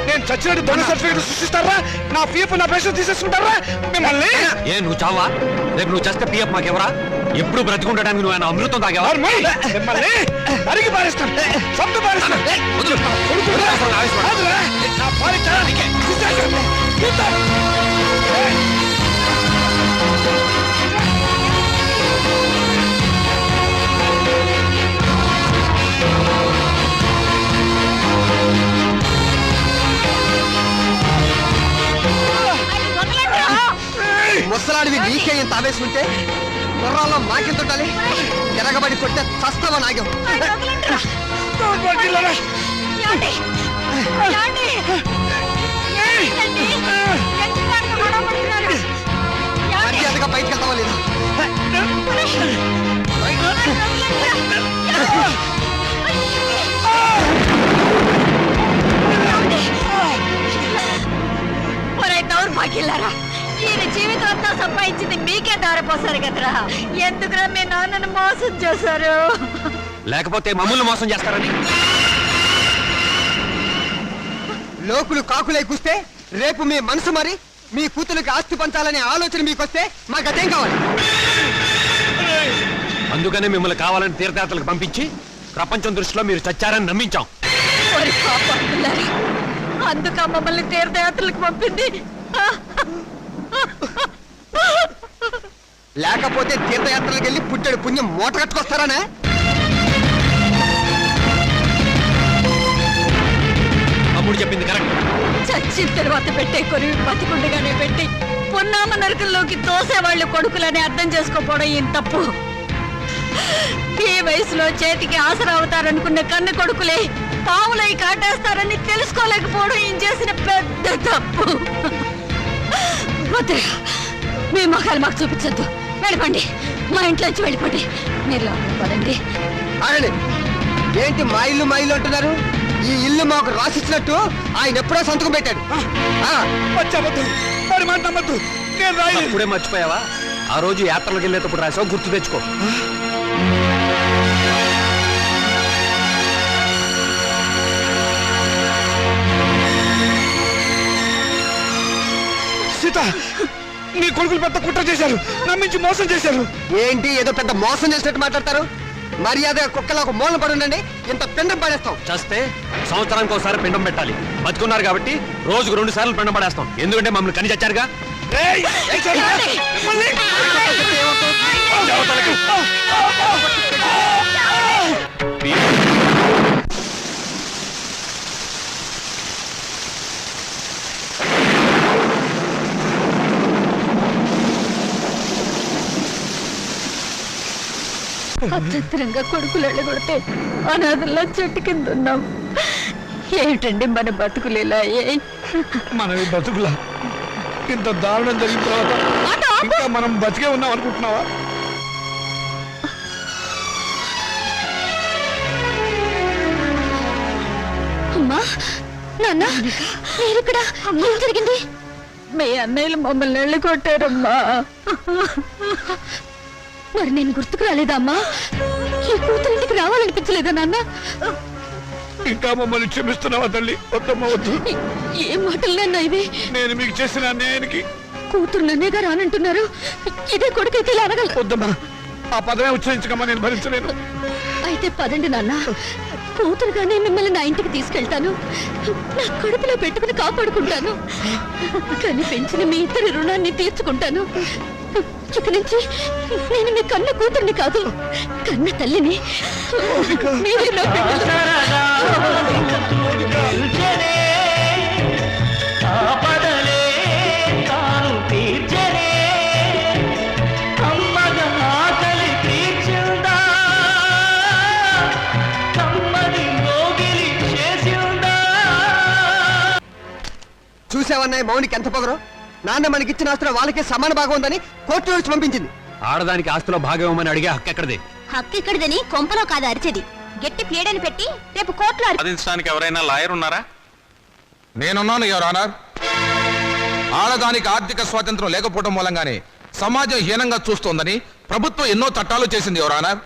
నేను చచ్చినట్టు దొంగ సర్టిఫికెట్ సృష్టిస్తారా? నా పీఎఫ్ నా పెన్షన్ తీసేసుకుంటారా మిమ్మల్ని? ఏ నువ్వు చావా? రేపు నువ్వు చేస్తే పిఎఫ్ మాకెవరా? ఎప్పుడు బ్రతికుండడానికి నువ్వు ఆయన అమృతం తాగేవా? మిమ్మల్ని అడిగి పారేస్తాను, చంపి పారేస్తాను. వదులు. కాదురా, నా భార్య చాలా తీసేస్తాను. తీస్తాను. ఏయ్. ముసలాడివి నీకే ఇంత ఆవేశుంటే గుర్రాల్లో మాకెంత ఉండాలి? ఎరగబడి కొట్టే చస్తావా నాగం? మర్యాదగా బయటకు వెళ్తావా లేదా? దౌర్భాగ్యులారా, ఈయన జీవితం అంతా సంపాదించింది మీకే దారిపోసారు కదరా. ఎందుకురా మీ నాన్నను మోసం చేశారు? లేకపోతే మమ్మల్ని మోసం చేస్తారని. లోకులు కాకులై కూస్తే రేపు మీ మనసు మరి మీ కూతురికి ఆస్తి పంచాలనే ఆలోచన మీకొస్తే మాకు అదేం కావాలి? అందుకనే మిమ్మల్ని కావాలని తీర్థయాత్రలకు పంపించి ప్రపంచం దృష్టిలో మీరు చచ్చారని నమ్మించాం. ఓరి పాపాత్ములారా, అందుక మమ్మల్ని తీర్థయాత్రలకు పంపింది. లేకపోతే తీర్థయాత్రలకు వెళ్ళి పుట్టడు పుణ్యం మూట కట్టుకొస్తారానే? తమ్ముడు చెప్పింది కరెక్ట్. చచ్చిన తర్వాత పెట్టే కొరివి బతికుండగానే పెట్టి పున్నామ నరకంలోకి తోసేవాళ్ళు కొడుకులని అర్థం చేసుకోపోవడం ఏం తప్పు. ఈ వయసులో చేతికి ఆసరా అవుతారనుకున్న కన్ను కొడుకులే పావులై కాటేస్తారని తెలుసుకోలేకపోవడం ఏం చేసిన పెద్ద తప్పు. వద్దురా, మీ మొఖాలు మాకు చూపించద్దు. వెళ్ళిపోండి, మా ఇంట్లోంచి వెళ్ళిపోండి. మీరు లోపలికి పదండి. ఆగండి, ఏంటి మా ఇల్లు అంటున్నారు? ఈ ఇల్లు మాకు రాసిచ్చినట్టు ఆయన ఎప్పుడో సంతకం పెట్టాడు. వచ్చావద్దు, మరి మాట నమ్మద్దు. నేను రాయలేదు. ఇప్పుడే మర్చిపోయావా? ఆ రోజు యాత్రలకు వెళ్ళేటప్పుడు రాసావు, గుర్తు తెచ్చుకో. సీత, నీ కొడుకులు పెద్ద కుట్ర చేశారు, నమ్మించి మోసం చేశారు. ఏంటి ఏదో పెద్ద మోసం చేసినట్టు మాట్లాడతారు? మర్యాద కుక్కలా ఒక మూలన పడి ఉండండి. ఇంత పిండం పడేస్తాం. చేస్తే సంవత్సరానికి ఒకసారి పిండం పెట్టాలి. బతుకున్నారు కాబట్టి రోజుకు 2 సార్లు పిండం పడేస్తాం. ఎందుకంటే మమ్మల్ని కని చచ్చారుగా. ఏయ్, ఏయ్ సీత, మిమ్మల్ని. అత్యంతరంగా కొడుకులు వెళ్ళగొడితే అనాథల్లా చెట్టు కింద ఉన్నాం. ఏమిటండి మన బతుకులేలా? మనవి బతుకులా? ఇంత దారుణం జరిగిన తర్వాత ఇంకా మనం బతికే ఉన్నాం అనుకుంటున్నావా? అమ్మా, నాన్న, మీరిక్కడ ఏం జరిగింది? మీ అన్నయ్యలు మమ్మల్ని వెళ్ళగొట్టారమ్మా. మరి నేను గుర్తుకు రాలేదమ్మా? ఈ కూతురింటికి రావాలనిపించలేదా నాన్న? ఇంకా మమ్మల్ని క్షమిస్తున్నావా తల్లి? వద్దమ్మా, వద్దు. ఏ మాటలన్నా ఇవి? నేను మీకు చేసిన అన్యాయానికి కూతురు నన్నేగా రానంటున్నారు. ఇదే కొడుకైతే ఇలా అనగల. వద్దమ్మా, ఆ పదమే ఉచ్చరించకమ్మా, నేను భరించలేను. అయితే పదండి నాన్న, కూతురుగానే మిమ్మల్ని నా ఇంటికి తీసుకెళ్తాను. నా కడుపులో పెట్టుకుని కాపాడుకుంటాను. కానీ పెంచిన మీ ఇద్దరి రుణాన్ని తీర్చుకుంటాను. ఇక నుంచి నేను మీ కన్న కూతుర్ని కాదు, కన్న తల్లిని. మీరే నా బిడ్డలు. చూసావన్నాయి మౌనికి ఎంత పొగరు? నాన్న మనకిచ్చిన ఆస్తులు వాళ్ళకే సమాన భాగం ఉందని కోర్టు వచ్చి పంపించింది. ఆడదానికి ఆస్తిలో భాగం ఇవ్వమని అడిగే హక్కు ఎక్కడిది? హక్కు ఇక్కడిదని కొంపలో కాదు అరిచేది. గట్టి ప్లేడని పెట్టి రేపు కోర్టులో సాధించడానికి ఎవరైనా లాయర్ ఉన్నారా? నేనున్నాను యువర్ ఆనర్. ఆడదానికి ఆర్థిక స్వాతంత్రం లేకపోవడం మూలంగానే సమాజం హీనంగా చూస్తోందని ప్రభుత్వం ఎన్నో చట్టాలు చేసింది యువర్ ఆనర్.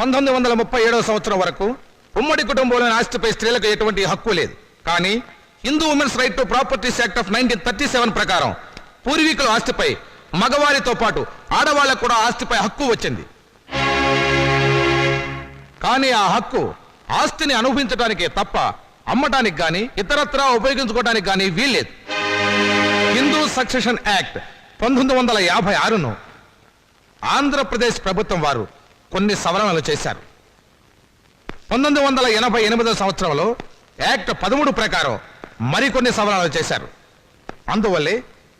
1937 సంవత్సరం వరకు ఉమ్మడి కుటుంబంలోని ఆస్తిపై స్త్రీలకు ఎటువంటి హక్కు లేదు. కానీ Hindu women's right to properties act of 1937 ప్రకారం పూర్వీకుల ఆస్తిపై మగవారితో పాటు ఆడవాళ్లకు కూడా ఆస్తిపై హక్కు వచ్చింది. కానీ ఆ హక్కు ఆస్తిని అనుభవించడానికే తప్ప అమ్మటానికి గాని ఇతరత్రా ఉపయోగించుకోవడానికి గాని వీల్లేదు. హిందూ సక్సెషన్ యాక్ట్ 1956ను ఆంధ్రప్రదేశ్ ప్రభుత్వం వారు కొన్ని సవరణలు చేశారు. 1988 సంవత్సరంలో యాక్ట్ 13 ప్రకారం మరికొన్ని సవరణలు చేశారు. అందువల్లే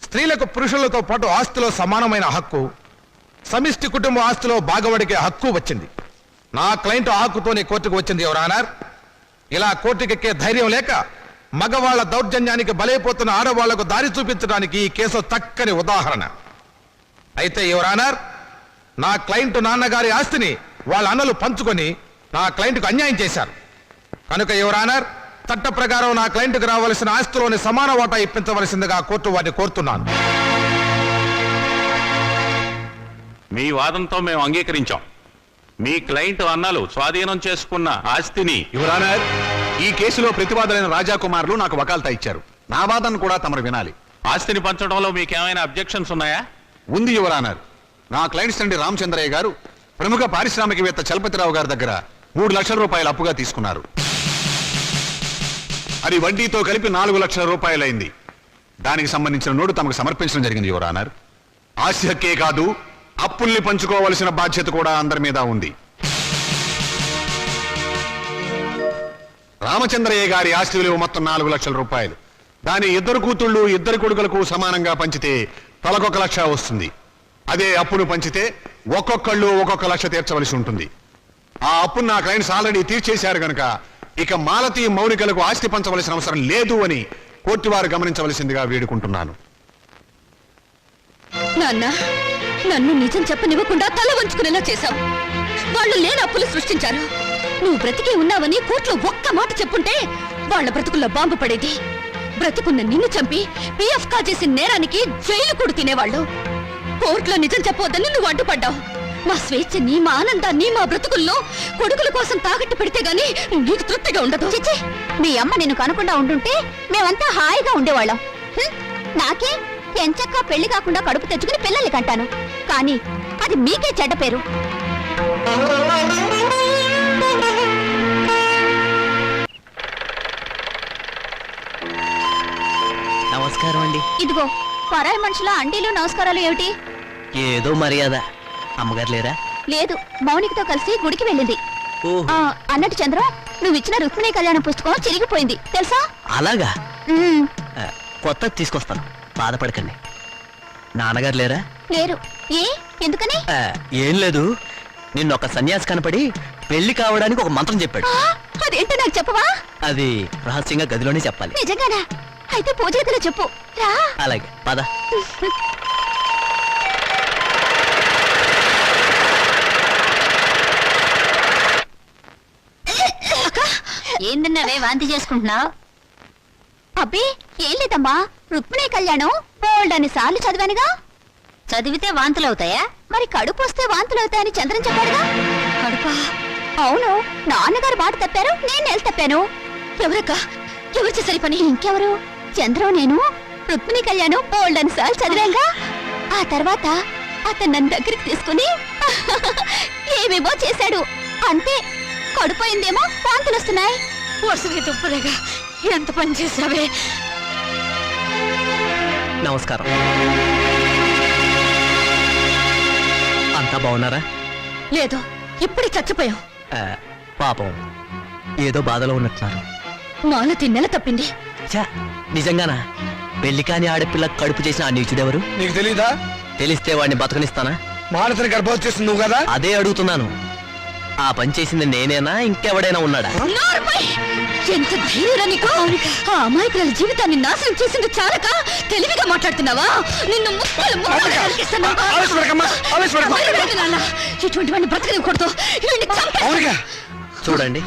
స్త్రీలకు పురుషులతో పాటు ఆస్తిలో సమానమైన హక్కు, సమిష్టి కుటుంబ ఆస్తిలో భాగవడికే హక్కు వచ్చింది. నా క్లయింట్ ఆ హక్కుతోనే కోర్టుకు వచ్చింది యువర్ ఆనర్. ఇలా కోర్టుకెక్కే ధైర్యం లేక మగవాళ్ల దౌర్జన్యానికి బలైపోతున్న ఆడవాళ్లకు దారి చూపించడానికి ఈ కేసు చక్కని ఉదాహరణ. అయితే యువర్ ఆనర్, నా క్లయింట్ నాన్నగారి ఆస్తిని వాళ్ళ అన్నలు పంచుకొని నా క్లయింట్కు అన్యాయం చేశారు. కనుక యువర్ ఆనర్, చట్ట ప్రకారం నా క్లయింట్కి రావాల్సిన ఆస్తిలోని సమాన వాటా ఇప్పించవలసిందిగా కోర్టు వారిని కోరుతున్నాను. మీ వాదంతో మేము అంగీకరించాం. మీ క్లయింట్ అన్నలు స్వాధీనం చేసుకున్న ఆస్తిని యువర్ ఆనర్, ఈ కేసులో ప్రతివాదులైన రాజాకుమారులు నాకు వకాల్తా ఇచ్చారు. నా వాదన కూడా తమరు వినాలి. ఆస్తిని పంచడంలో మీకేమైనా అబ్జెక్షన్స్ ఉన్నాయా? ఉంది యువర్ ఆనర్. నా క్లయింట్స్ తండ్రి రామచంద్రయ్య గారు ప్రముఖ పారిశ్రామికవేత్త చలపతిరావు గారి దగ్గర 3 లక్షల రూపాయలు అప్పుగా తీసుకున్నారు. అది వడ్డీతో కలిపి 4 లక్షల రూపాయలైంది. దానికి సంబంధించిన నోటు తమకు సమర్పించడం జరిగింది యువర్ ఆనర్. ఆస్తి హక్కే కాదు, అప్పుల్ని పంచుకోవలసిన బాధ్యత కూడా అందరి మీద ఉంది. రామచంద్రయ్య గారి ఆస్తి విలువ మొత్తం 4 లక్షల రూపాయలు. దాని 2 కూతుళ్ళు 2 కొడుకులకు సమానంగా పంచితే తలకొక 1 లక్ష వస్తుంది. అదే అప్పును పంచితే ఒక్కొక్కళ్ళు 1 లక్ష తీర్చవలసి ఉంటుంది. ఆ అప్పును నా క్లయింట్స్ ఆల్రెడీ తీర్చేశారు గనక ఇక మాలతీ మౌనికలకు ఆస్తి పంచవలసిన అవసరం లేదు అని కోర్టు వారు గమనించవలసిందిగా వేడుకుంటున్నాను. నాన్న, నన్ను నిజం చెప్పనివ్వకుండా తల వంచుకునేలా చేశావు. వాళ్ళు లేని అప్పులు సృష్టించారు. నువ్వు బ్రతికే ఉన్నావని కోర్టులో ఒక్క మాట చెప్పుంటే వాళ్ళ బ్రతుకుల్లో బాంబు పడేది. బ్రతుకున్న నిన్ను చంపి పిఎఫ్ కాజేసిన నేరానికి జైలు కూడా తినేవాళ్ళు. కోర్టులో నిజం చెప్పవద్దని నువ్వు అడ్డుపడ్డావు. మా స్వేచ్ఛని, మా ఆనందాన్ని, మా బ్రతుకుల్లో కొడుకుల కోసం తాకట్టు పెడితే గానీ నీకు తృప్తిగా ఉండదు. చిచ్చి, మీ అమ్మ నిన్ను కనుకుండా ఉండుంటే మేమంతా హాయిగా ఉండేవాళ్ళం. నాకే ఎంచక్కా పెళ్లి కాకుండా కడుపు తెచ్చుకుని పిల్లల్ని కంటాను. కానీ అది మీకే చెడ్డ పేరు. నమస్కారం అండి. ఇదిగో పరాయి మనుషుల అండీలు నమస్కారాలు ఏమిటి? ఏదో మర్యాద. అమ్మగారు లేరా? లేదు, మౌనికతో కలిసి గుడికి వెళ్ళింది. అన్నట్టు చంద్రం, నువ్వు ఇచ్చిన రుక్మిణీ కళ్యాణం పుస్తకం చిరిగిపోయింది తెలుసా? అలాగా? కొత్తది తీసుకొస్తాను, బాధపడకండి. నాన్నగారు లేరా? లేరు. ఏ, ఎందుకని? ఏం లేదు, నిన్నొక సన్యాసి కనపడి పెళ్లి కావడానికి ఒక మంత్రం చెప్పాడు. అదేంటో నాకు చెప్పవా? అది రహస్యంగా గదిలోనే చెప్పాలి. నిజంగానా? అయితే పూజ గదిలో చెప్పు. రా. అలాగే, పద. ఏందన్నావే వాంతి చేసుకుంటున్నావు? అబ్బే ఏం లేదమ్మా, రుక్మిణీ కళ్యాణం బోల్డని సార్లు చదివానుగా. చదివితే వాంతులవుతాయా? మరి కడుపు వస్తే వాంతులవుతాయని చంద్రం చెప్పాడుగా. కడుపా? అవును, నాన్నగారు మాట తప్పారు, నేను నెల తప్పాను. ఎవరక్క? ఎవరు చేసరి పని? ఇంకెవరు? చంద్రం నేను రుక్మిణీ కళ్యాణం బోల్డని సార్లు చదివాగా. ఆ తర్వాత అతను నన్ను దగ్గరికి తీసుకుని ఏమేమో చేశాడు. అంతే, కడుపోయిందేమో వాంతులు వస్తున్నాయి. వరుసగా తుప్పులేగా ఎంత పని చేసావే. నమస్కారం. అంతా బాగున్నారా? లేదు, ఇప్పుడే చచ్చిపోయాం. పాపం ఏదో బాధలో ఉన్నట్టున్నారు. మాలతి నెల తప్పింది. ఛా, నిజంగానా? పెళ్లి కాని ఆడపిల్ల కడుపు చేసిన ఆ నీచుడెవరు? నీకు తెలీదా? తెలిస్తే వాడిని బతకనిస్తానా? మానసిని గర్భవతి చేస్తుంది నువ్వు కదా? అదే అడుగుతున్నాను. ఆ పని చేసింది నేనేనా ఇంకెవడైనా ఉన్నాడా? నోరుపై! ఎంత ధైర్యం నీకు! ఆ అమాయకుల జీవితాన్ని నాశనం చేసింది చాలక తెలివిగా మాట్లాడుతున్నావా? నిన్ను ముక్కలు ముక్కలు నరికేస్తాను. వదిలిపెట్టు నాన్న. ఇటువంటి వాడిని బ్రతకనివ్వకూడదు. వీడిని చంపేస్తాను. మౌనిక చూడండి,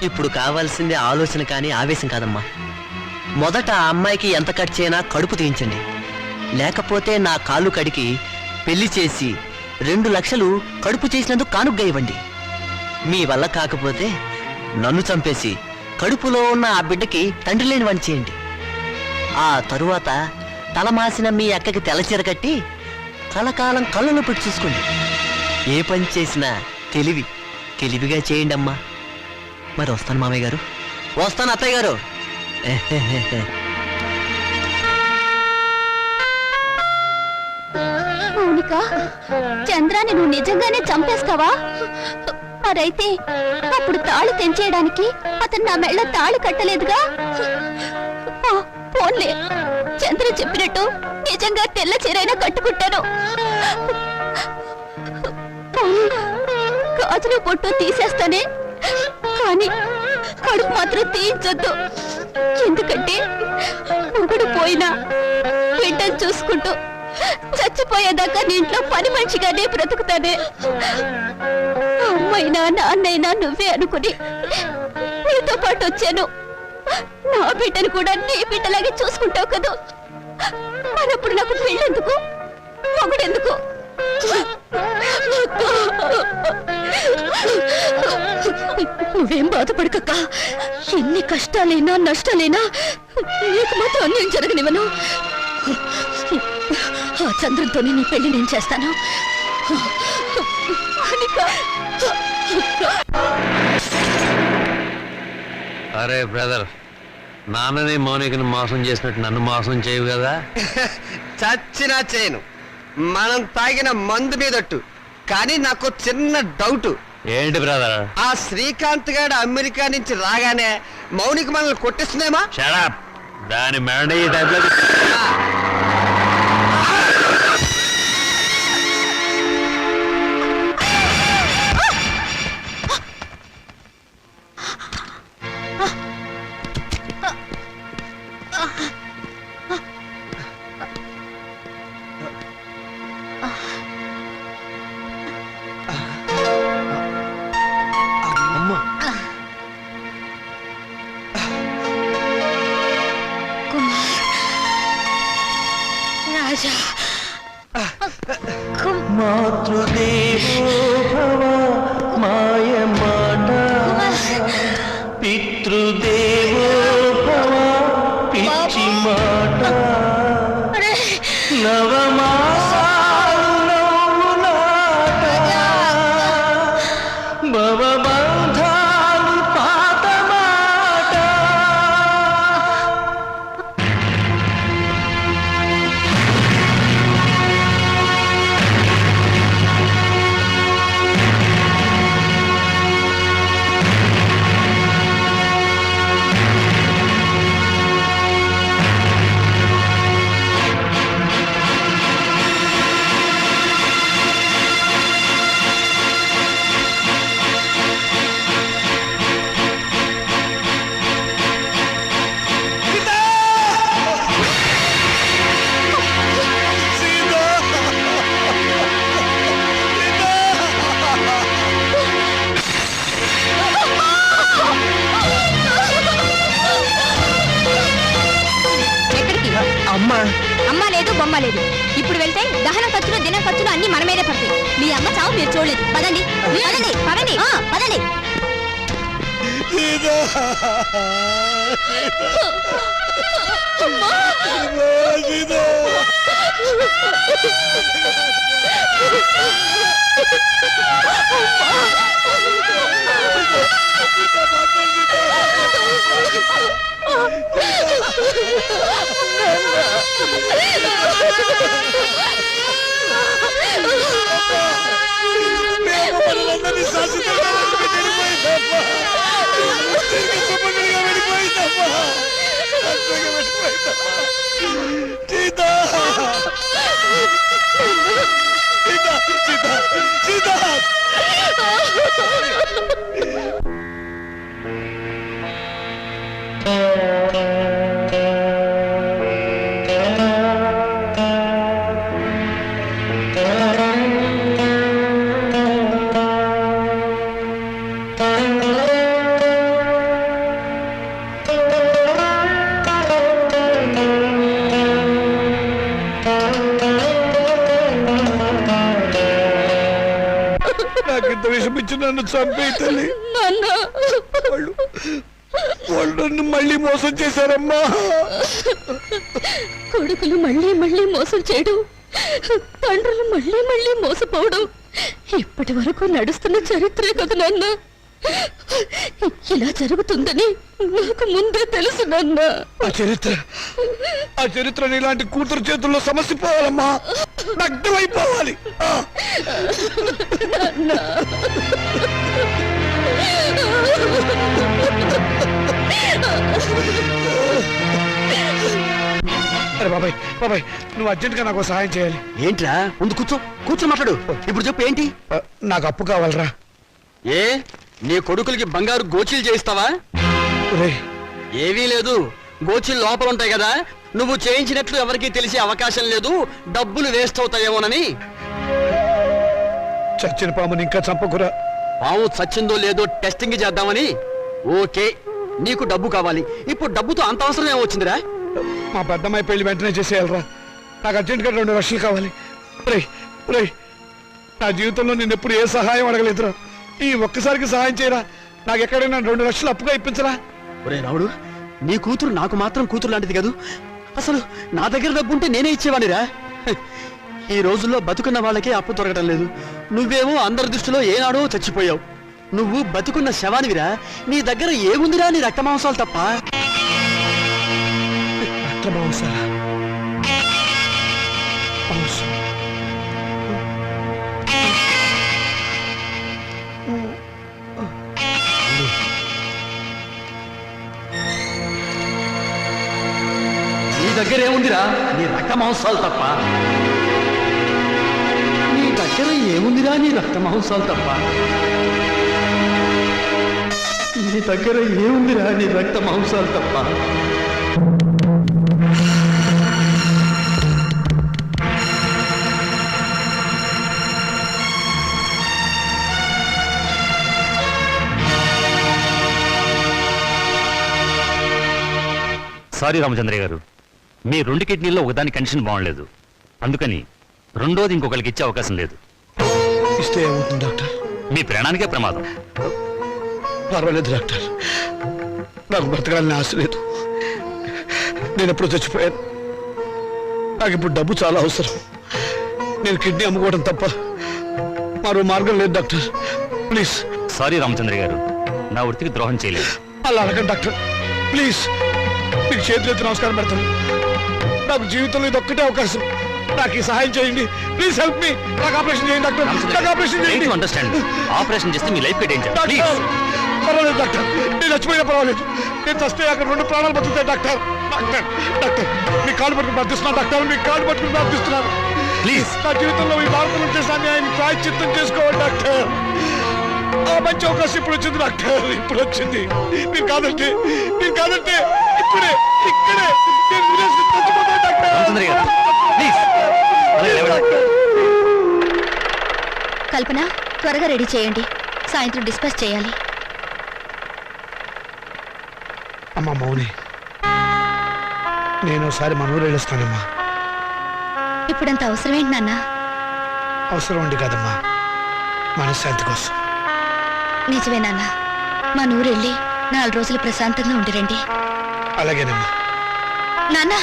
ఇప్పుడు కావాల్సింది ఆలోచన కానీ ఆవేశం కాదమ్మా. మొదట ఆ అమ్మాయికి ఎంత ఖర్చు అయినా కడుపు తీయించండి, లేకపోతే నా కాళ్ళు కడికి పెళ్లి చేసి 2 లక్షలు కడుపు చేసినందుకు కానుగ్గా ఇవ్వండి. మీ వల్ల కాకపోతే నన్ను చంపేసి కడుపులో ఉన్న ఆ బిడ్డకి తండ్రి లేని వాడిని చేయండి. ఆ తరువాత తలమాసిన మీ అక్కకి తెల్లచీర కట్టి కలకాలం కళ్ళలో పెట్టి చూసుకోండి. ఏ పని చేసినా తెలివిగా చేయండి అమ్మా. మరి వస్తాను మామయ్య గారు. వస్తాను అత్తయ్య గారు. మౌనిక, చంద్రాన్ని నువ్వు నిజంగానే చంపేస్తావా? మరైతే అప్పుడు తాళి తెంచేయడానికి అతను నా మెళ్ళ తాళి కట్టలేదుగా? పోన్లే, చంద్ర చెప్పినట్టు నిజంగా తెల్ల చీరైనా కట్టుకుంటాను. గాజులు పొట్టు తీసేస్తానే, కానీ కడుపు మాత్రం తీయించొద్దు. ఎందుకంటే మొగుడు పోయినా బిడ్డను చూసుకుంటూ చచ్చిపోయేదాకా నీ ఇంట్లో పని మనిషిగానే బ్రతుకుతానే. అమ్మైనా నాన్నైనా నువ్వే అనుకుని నీతో పాటు వచ్చాను. నా బిడ్డను కూడా నీ బిడ్డలాగే చూసుకుంటావు కదా. మరప్పుడు నాకు పెళ్ళెందుకు, మొగుడెందుకు? నువ్వేం బాధపడకక్క. ఎన్ని కష్టాలైనా నష్టాలైనా నీకు మాత్రం అన్యాయం జరగనివ్వను. ఆ చంద్రంతోనే నీ పెళ్లి నేను చేస్తాను. అరే బ్రదర్, నాన్నని మౌనికని మోసం చేసినట్టు నన్ను మోసం చేయవు కదా? చచ్చినా చేయను, మనం తాగిన మందు మీదట్టు. కానీ నాకు చిన్న డౌట్. ఏంటి బ్రదర్? ఆ శ్రీకాంత్ గారు అమెరికా నుంచి రాగానే మౌనిక మనల్ని కొట్టిస్తుందేమా? షడప్, దాని మెడ ఈ టైప్లో. రాజా, మాతృదేవో భవ మాయ మాట, పితృదేవో భవ పిచ్చి మాట, నవమాసాలు నవ్వులాట, భవబంధాలు పాత మాట. అమ్మ లేదు, బొమ్మ లేదు. ఇప్పుడు వెళ్తే దహన ఖర్చులు, దినం ఖర్చులు అన్ని మన మీదే పడతాయి. మీ అమ్మ చావు మీరు చూడలేదు. పదండి పదండి పదండి పదండి. నాకింత విషమిచ్చి నన్ను చంపేయి తల్లి. నాన్న వాళ్ళు నన్ను మళ్ళీ మోసం చేశారమ్మా. కొడుకులు మళ్ళీ మళ్ళీ మోసం చేయడం, తండ్రులు మళ్ళీ మళ్ళీ మోసపోవడం ఇప్పటి వరకు నడుస్తున్న చరిత్రే కదా నాన్న. ఇలా జరుగుతుందని నాకు ముందే తెలుసు నాన్న. ఆ చరిత్ర ఇలాంటి కూతురు చేతుల్లో సమస్య పోవాలమ్మా, నగ్నమైపోవాలి. అరే బాబాయ్ బాబాయ్, నువ్వు అర్జెంట్ గా నాకు సహాయం చేయాలి. ఏంట్రా ముందు కూర్చొని మాట్లాడు. ఇప్పుడు చెప్పు ఏంటి? నాకు అప్పు కావాలరా. ఏ నీ కొడుకులకి బంగారు గోచీలు చేయిస్తావా? ఏవీ లేదు, గోచీలు లోపల ఉంటాయి కదా, నువ్వు చేయించినట్లు ఎవరికీ తెలిసే అవకాశం లేదు, డబ్బులు వేస్ట్ అవుతాయేమోనని. చచ్చిన పాముని ఇంకా చంపకురా. పాము చచ్చిందో లేదో టెస్టింగ్ చేద్దామని. ఓకే, నీకు డబ్బు కావాలి. ఇప్పుడు డబ్బుతో అంత అవసరం ఏమొచ్చిందిరా? మా పెద్దమ్మాయి పెళ్లి వెంటనే చేసేయాలరా. నాకు అర్జెంట్ గా 2 లక్షలు కావాలి. నా జీవితంలో నేను ఎప్పుడు ఏ సహాయం అడగలేదురా. ఈ ఒక్కసారికి సహాయం చేయరా. నాకు ఎక్కడైనా 2 లక్షలు అప్పుగా ఇప్పించరా. ఒరే రావుడు, నీ కూతురు నాకు మాత్రం కూతురు లాంటిది కాదు. అసలు నా దగ్గర డబ్బు ఉంటే నేనే ఇచ్చేవాడిరా. ఈ రోజుల్లో బతుకున్న వాళ్ళకే అప్పు దొరకటం లేదు. నువ్వేమో అందరి దృష్టిలో ఏనాడో చచ్చిపోయావు. నువ్వు బతుకున్న శవానివిరా. నీ దగ్గర ఏముందిరా? నీ రక్త మాంసాలు తప్ప. నీ దగ్గర ఏముందిరా? నీ రక్త మాంసాలు తప్ప. నీ దగ్గర ఏముందిరా? నీ రక్త మాంసాలు తప్ప. నీ దగ్గర ఏముందిరా? నీ రక్త మాంసాలు తప్ప. సారీ రామచంద్రయ్య గారు, మీ 2 కిడ్నీల్లో ఒకదాని కండిషన్ బాగుండలేదు, అందుకని రెండోది ఇంకొకరికి ఇచ్చే అవకాశం లేదు. ఇస్తే ఏమవుతుంది డాక్టర్? మీ ప్రాణానికే ప్రమాదం. పర్వాలేదు డాక్టర్, నాకు బ్రతకాలని ఆశ లేదు. నేను ఎప్పుడు చచ్చిపోయాను. నాకు ఇప్పుడు డబ్బు చాలా అవసరం. నేను కిడ్నీ అమ్ముకోవడం తప్ప మరో మార్గం లేదు డాక్టర్, ప్లీజ్. సారీ రామచంద్రయ్య గారు, నా వృత్తికి ద్రోహం చేయలేదు. అలా అడగండి డాక్టర్, ప్లీజ్. మీకు చేతులెత్తి నమస్కారం పెడతాను. నాకు జీవితంలో ఇది ఒక్కటే అవకాశం. నాకు ఈ సహాయం చేయండి, ప్లీజ్ హెల్ప్ మీ. నాకు ఆపరేషన్ చేయండి డాక్టర్, నాకు ఆపరేషన్ చేయండి. అండర్స్టాండ్, ఆపరేషన్ చేస్తే మీ లైఫ్ డేంజర్. పర్వాలేదు డాక్టర్, నేను చచ్చిపోయినా పర్వాలేదు. నేను చస్తే అక్కడ 2 ప్రాణాలు బతుకుతాయి డాక్టర్. డాక్టర్ డాక్టర్, మీ కాళ్ళు పట్టుకుని ప్రార్థిస్తున్నాను డాక్టర్, మీ కాళ్ళు పట్టుకుని ప్రార్థిస్తున్నాను. ప్లీజ్, నా జీవితంలో ఈ భారతం చేసిన అన్యాయాన్ని ప్రాయశ్చిత్తం చేసుకోవాలి డాక్టర్. ఆ మంచి అవకాశం ఇప్పుడు వచ్చింది డాక్టర్, ఇప్పుడు వచ్చింది. మీరు కాదంటే ఇప్పుడే ఇక్కడే నేను వినేసి చచ్చిపోతాను డాక్టర్. కల్పన, త్వరగా రెడీ చేయండి, సాయంత్రం డిస్పాచ్ చేయాలి. అమ్మా మౌని, నేను ఒకసారి మన ఊరు వెళ్ళొస్తానమ్మా. ఇప్పుడంత అవసరం ఏంటి నాన్న? అవసరం ఉండి కాదమ్మా, మనశ్శాంతి కోసం. నిజమే నాన్న, మా నూరు వెళ్ళి 4 రోజులు ప్రశాంతంగా ఉండిరండి. అలాగేనమ్మా. నాన్న,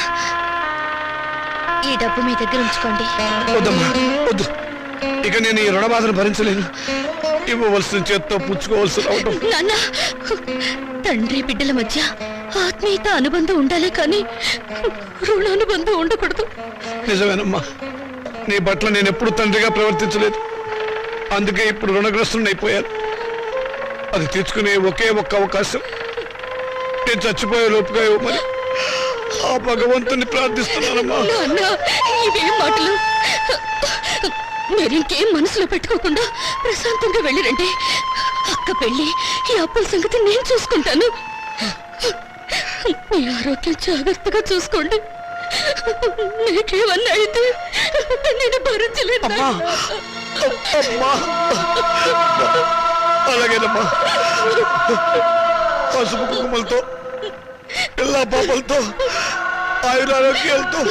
ఈ డబ్బు మీ దగ్గర ఉంచుకోండి. వద్దమ్మా వద్దు, ఇక నేను ఈ రుణ బాధను భరించలేను. ఇవ్వవలసిన చేత్తో పుచ్చుకోవాల్సిన నాన్న, తండ్రి బిడ్డల మధ్య ఆత్మీయత అనుబంధం ఉండాలి కానీ రుణానుబంధం ఉండకూడదు. నిజమేనమ్మా, నీ పట్ల నేను ఎప్పుడు తండ్రిగా ప్రవర్తించలేదు. అందుకే ఇప్పుడు రుణగ్రస్తుని అయిపోయాను. అది తీర్చుకునే ఒకే ఒక్క అవకాశం నేను చచ్చిపోయే లోపుగా ఇవ్వమని ఆ భగవంతుని ప్రార్థిస్తున్నానమ్మా. ఇవేం మాటలు? మీరు ఇంకేం మనసులో పెట్టుకోకుండా ప్రశాంతంగా వెళ్ళిరండి. అక్క పెళ్ళి, ఈ అప్పుల సంగతి నేను చూసుకుంటాను. మీ ఆరోగ్యం జాగ్రత్తగా చూసుకోండి. నీకేమన్నా అయితే నేను భరించలేదు. అలాగేనమ్మా. పసుపు కుంకుమలతో పిల్ల పాపలతో ఆయురారోగ్యాలతో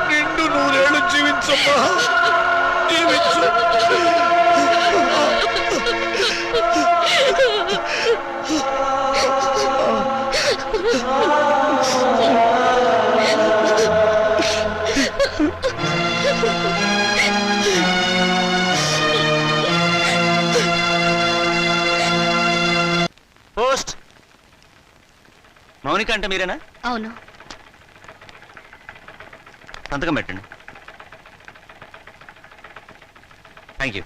నిండు 100 ఏళ్ళు జీవించమ్మా, జీవించు. పోస్ట్. మౌనిక అంటే మీరేనా? అవును. సంతకం పెట్టండి. Thank you.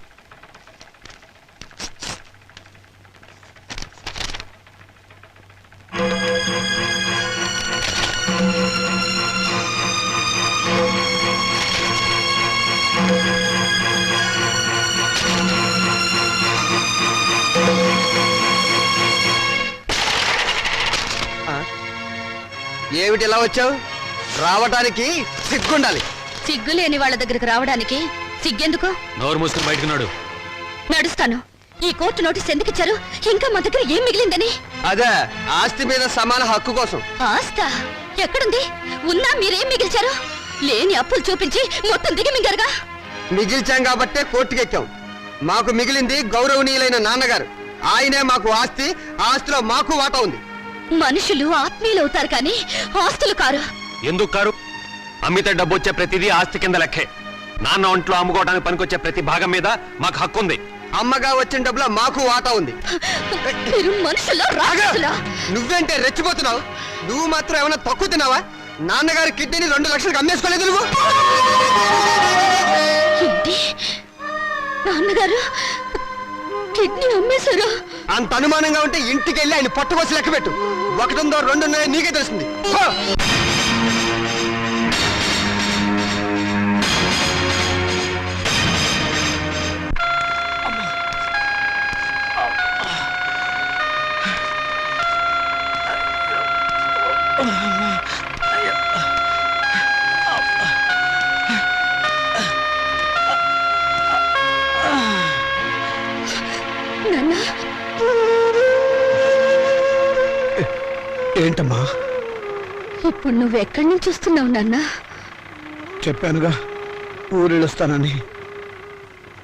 ఏమిటి ఇలా వచ్చావు? రావటానికి సిగ్గుండాలి. సిగ్గు లేని వాళ్ళ దగ్గరికి రావడానికి సిగ్గెందుకు? నోరు మూసుకుని బయటకు నాడు. నడుస్తాను. ఈ కోర్టు నోటీస్ ఎందుకు ఇచ్చారు? ఇంకా మా దగ్గర ఏం మిగిలిందని? అదే ఆస్తి మీద సమాన హక్కు కోసం. ఆస్తా ఎక్కడుంది? ఉన్నా మీరేం మిగిల్చారు? లేని అప్పులు చూపించి మొత్తం దిగమింగారుగా. మిగిల్చాం కాబట్టే కోర్టుకెక్కాం. మాకు మిగిలింది గౌరవనీయులైన నాన్నగారు. ఆయనే మాకు ఆస్తి. ఆస్తిలో మాకు వాటా ఉంది. మనుషులు ఆత్మీయులు అవుతారు కానీ ఆస్తులు కారు. ఎందుకు కారు? అమ్మితే డబ్బు వచ్చే ప్రతిదీ ఆస్తి కింద లెక్కే. నాన్న ఒంట్లో అమ్ముకోవడానికి పనికొచ్చే ప్రతి భాగం మీద మాకు హక్కు ఉంది. అమ్మగా వచ్చిన డబ్బులో మాకు వాటా ఉంది. మీరు మనుషులా రాజులా? నువ్వేంటే రెచ్చిపోతున్నావు? నువ్వు మాత్రం ఏమైనా తక్కువ తిన్నావా? నాన్నగారి కిడ్నీని 2 లక్షలకు అమ్మేసుకోలేదు నువ్వు. ఏంటి? నాన్నగారు కిడ్నీ అమ్మేశారా? అంత అనుమానంగా ఉంటే ఇంటికి వెళ్ళి ఆయన పట్టుకోసి లెక్క పెట్టు. 1 ఉందో 2 ఉన్నాయో నీకే తెలుస్తుంది. ఏంటమ్మా? ఇప్పుడు నువ్వు ఎక్కడి నుంచి వస్తున్నావు నాన్న? చెప్పానుగా ఊరెళ్ళొస్తానని.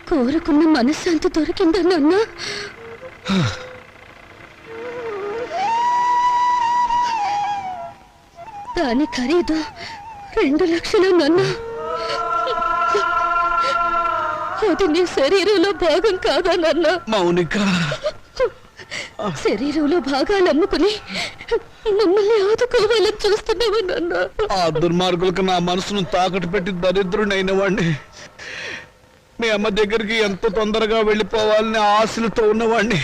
కోరుకున్న మనశ్శాంతి దొరికిందా నాన్న? దాని ఖరీదు 2 లక్షలు నాన్న. అది నీ శరీరంలో భాగం కాదా నాన్న? మౌనిక, శరీరంలో భాగాలు అమ్ముకుని మమ్మల్ని ఆదుకోవాలని చూస్తున్నావా నాన్న? ఆ దుర్మార్గులకు నా మనసును తాకట్టు పెట్టి దరిద్రుడైన వాడిని, మీ అమ్మ దగ్గరికి ఎంత తొందరగా వెళ్ళిపోవాలని ఆశలతో ఉన్నవాడిని,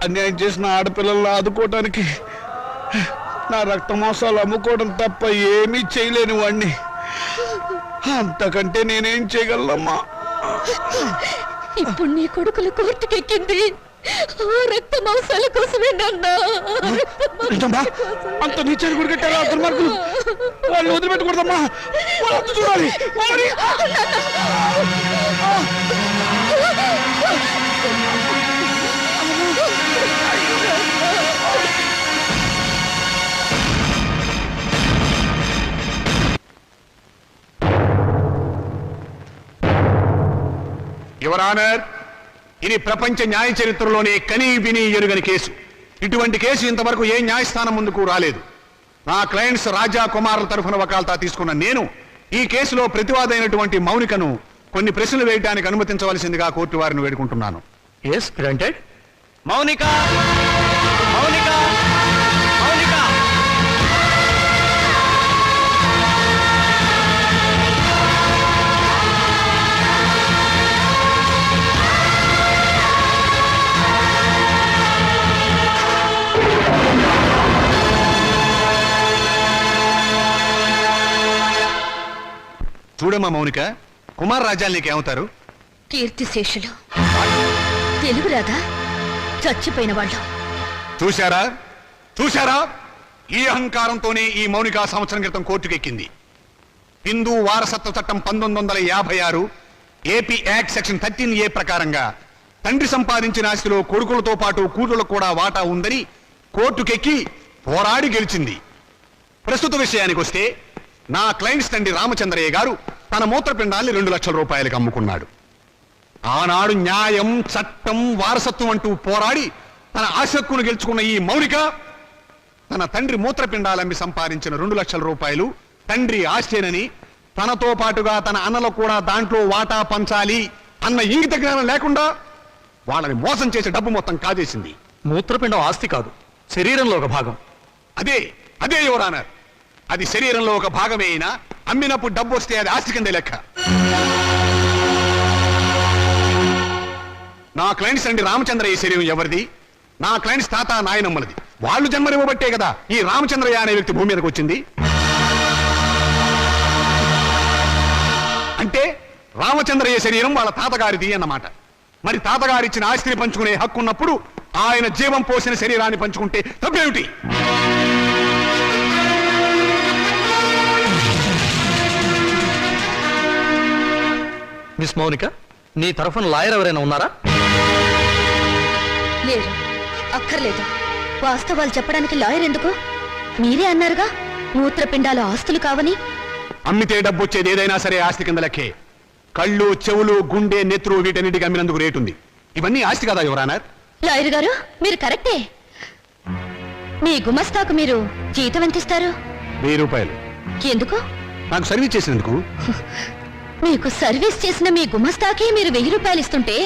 అన్యాయం చేసిన ఆడపిల్లలను ఆదుకోవటానికి నా రక్త మాంసాలు అమ్ముకోవడం తప్ప ఏమీ చేయలేని వాడిని. అంతకంటే నేనేం చేయగలనమ్మా? ఇప్పుడు నీ కొడుకుల కోర్టుకెక్కింది ఆ రక్త మాంసాల కోసమే నాన్న. అంత నీచాన్ని కొడుకెట్టారా దుర్మార్గులు? వాళ్ళు వదిలిపెట్టకూడదమ్మా. వాళ్ళు చూడాలి. యువర్ ఆనర్, ఇది ప్రపంచ న్యాయ చరిత్రలోనే కనీ విని ఎరుగని కేసు. ఇటువంటి కేసు ఇంతవరకు ఏ న్యాయస్థానం ముందుకు రాలేదు. నా క్లయింట్స్ రాజా కుమార్ల తరఫున వకాల్తా తీసుకున్న నేను ఈ కేసులో ప్రతివాదైనటువంటి మౌనికను కొన్ని ప్రశ్నలు వేయడానికి అనుమతించవలసిందిగా కోర్టు వారిని వేడుకుంటున్నాను. Yes granted. మౌనిక, మౌనిక, మౌనిక. చూడమ్మా మౌనిక, కుమార్ రాజ్యాలు నీకేమవుతారు? కీర్తిశేషులు. తెలుగు రాదా? చచ్చిపోయిన వాళ్ళు. చూశారా చూశారా, ఈ అహంకారంతోనే ఈ మౌనిక సంవత్సరం క్రితం కోర్టుకెక్కింది. హిందూ వారసత్వ చట్టం 1956 ఏపీ యాక్ట్ సెక్షన్ 13A ప్రకారంగా తండ్రి సంపాదించిన ఆస్తిలో కొడుకులతో పాటు కూతుళ్లకు కూడా వాటా ఉందని కోర్టుకెక్కి పోరాడి గెలిచింది. ప్రస్తుత విషయానికి వస్తే నా క్లయింట్స్ తండ్రి రామచంద్రయ్య గారు తన మూత్రపిండాల్ని 2 లక్షల రూపాయలకు అమ్ముకున్నాడు. ఆనాడు న్యాయం, చట్టం, వారసత్వం అంటూ పోరాడి తన ఆశక్కును గెలుచుకున్న ఈ మౌనిక తన తండ్రి మూత్రపిండాలమ్మి సంపాదించిన 2 లక్షల రూపాయలు తండ్రి ఆస్తేనని, తనతో పాటుగా తన అన్నలకు కూడా దాంట్లో వాటా పంచాలి అన్న ఇంగిత జ్ఞానం లేకుండా వాళ్ళని మోసం చేసే డబ్బు మొత్తం కాజేసింది. మూత్రపిండం ఆస్తి కాదు, శరీరంలో ఒక భాగం. అదే అదే యువర్ ఆనర్, అది శరీరంలో ఒక భాగమే అయినా అమ్మినప్పుడు డబ్బు వస్తే అది ఆస్తి కింద లెక్క. నా క్లయింట్స్ అండి రామచంద్రయ్య శరీరం ఎవరిది? నా క్లయింట్స్ తాత నాయనమ్మలది. వాళ్ళు జన్మనివ్వబట్టే కదా ఈ రామచంద్రయ్య అనే వ్యక్తి భూమి మీదకి వచ్చింది. అంటే రామచంద్రయ్య శరీరం వాళ్ళ తాతగారిది అన్నమాట. మరి తాతగారిచ్చిన ఆస్తిని పంచుకునే హక్కు ఉన్నప్పుడు ఆయన జీవం పోసిన శరీరాన్ని పంచుకుంటే తప్పేమిటి? మిస్ మౌనిక, నీ తరఫున లాయర్ ఎవరైనా ఉన్నారా? లేరు. అక్కర్లేదు. వాస్తవాలు చెప్పడానికి లాయర్ ఎందుకు? మీరే అన్నారుగా మూత్రపిండాలు ఆస్తులు కావని. అమ్మితే డబ్బు వచ్చేది ఏదైనా సరే ఆస్తి కింద లెక్కే. కళ్ళు, చెవులు, గుండె, నెత్రు వీటన్నిటికి అమ్మినందుకు రేటు ఉంది. ఇవన్నీ ఆస్తి కదా యువర్ ఆనర్. లాయర్ గారు మీరు కరెక్టే. మీ గుమస్తాకు మీరు జీతం ఎంత ఇస్తారు? 1000 రూపాయలు. ఎందుకు? నాకు సర్వీస్ చేసినందుకు. మీకు సర్వీస్ చేసిన మీ గుమస్తాకి మీరు 1000 రూపాయలు ఇస్తుంటే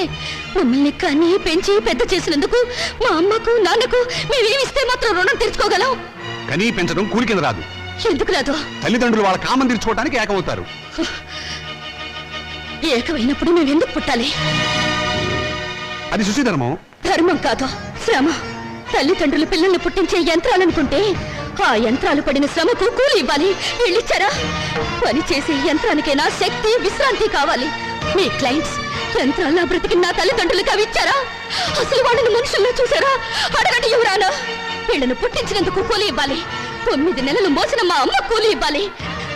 మమ్మల్ని కని పెంచి పెద్ద చేసినందుకు మా అమ్మకు నాన్నకు మేమేమిస్తే మాత్రం రుణం తీర్చుకోగలం? కనీ పెంచడం కూలి కింద రాదు. ఎందుకు రాదు? తల్లిదండ్రులు వాళ్ళ కామం తీర్చుకోవడానికి ఏకమవుతారు. ఏకమైనప్పుడు మేమెందుకు పుట్టాలి? అది సుశీధర్మం. ధర్మం కాదు, శ్రమ. తల్లిదండ్రులు పిల్లల్ని పుట్టించే యంత్రాలనుకుంటే ఆ యంత్రాలు పడిన శ్రమకు కూలి ఇవ్వాలి. వీళ్ళిచ్చారా? పని చేసే యంత్రానికైనా శక్తి, విశ్రాంతి కావాలి. మీ క్లయింట్స్ యంత్రాల్లో బ్రతికి నా తల్లిదండ్రులకు అవి ఇచ్చారా? అసలు వాళ్ళని మనుషుల్లో చూసారా? అడగండి యువరానా. వీళ్ళను పుట్టించినందుకు కూలి ఇవ్వాలి. 9 నెలలు మోసిన మా అమ్మ కూలి ఇవ్వాలి.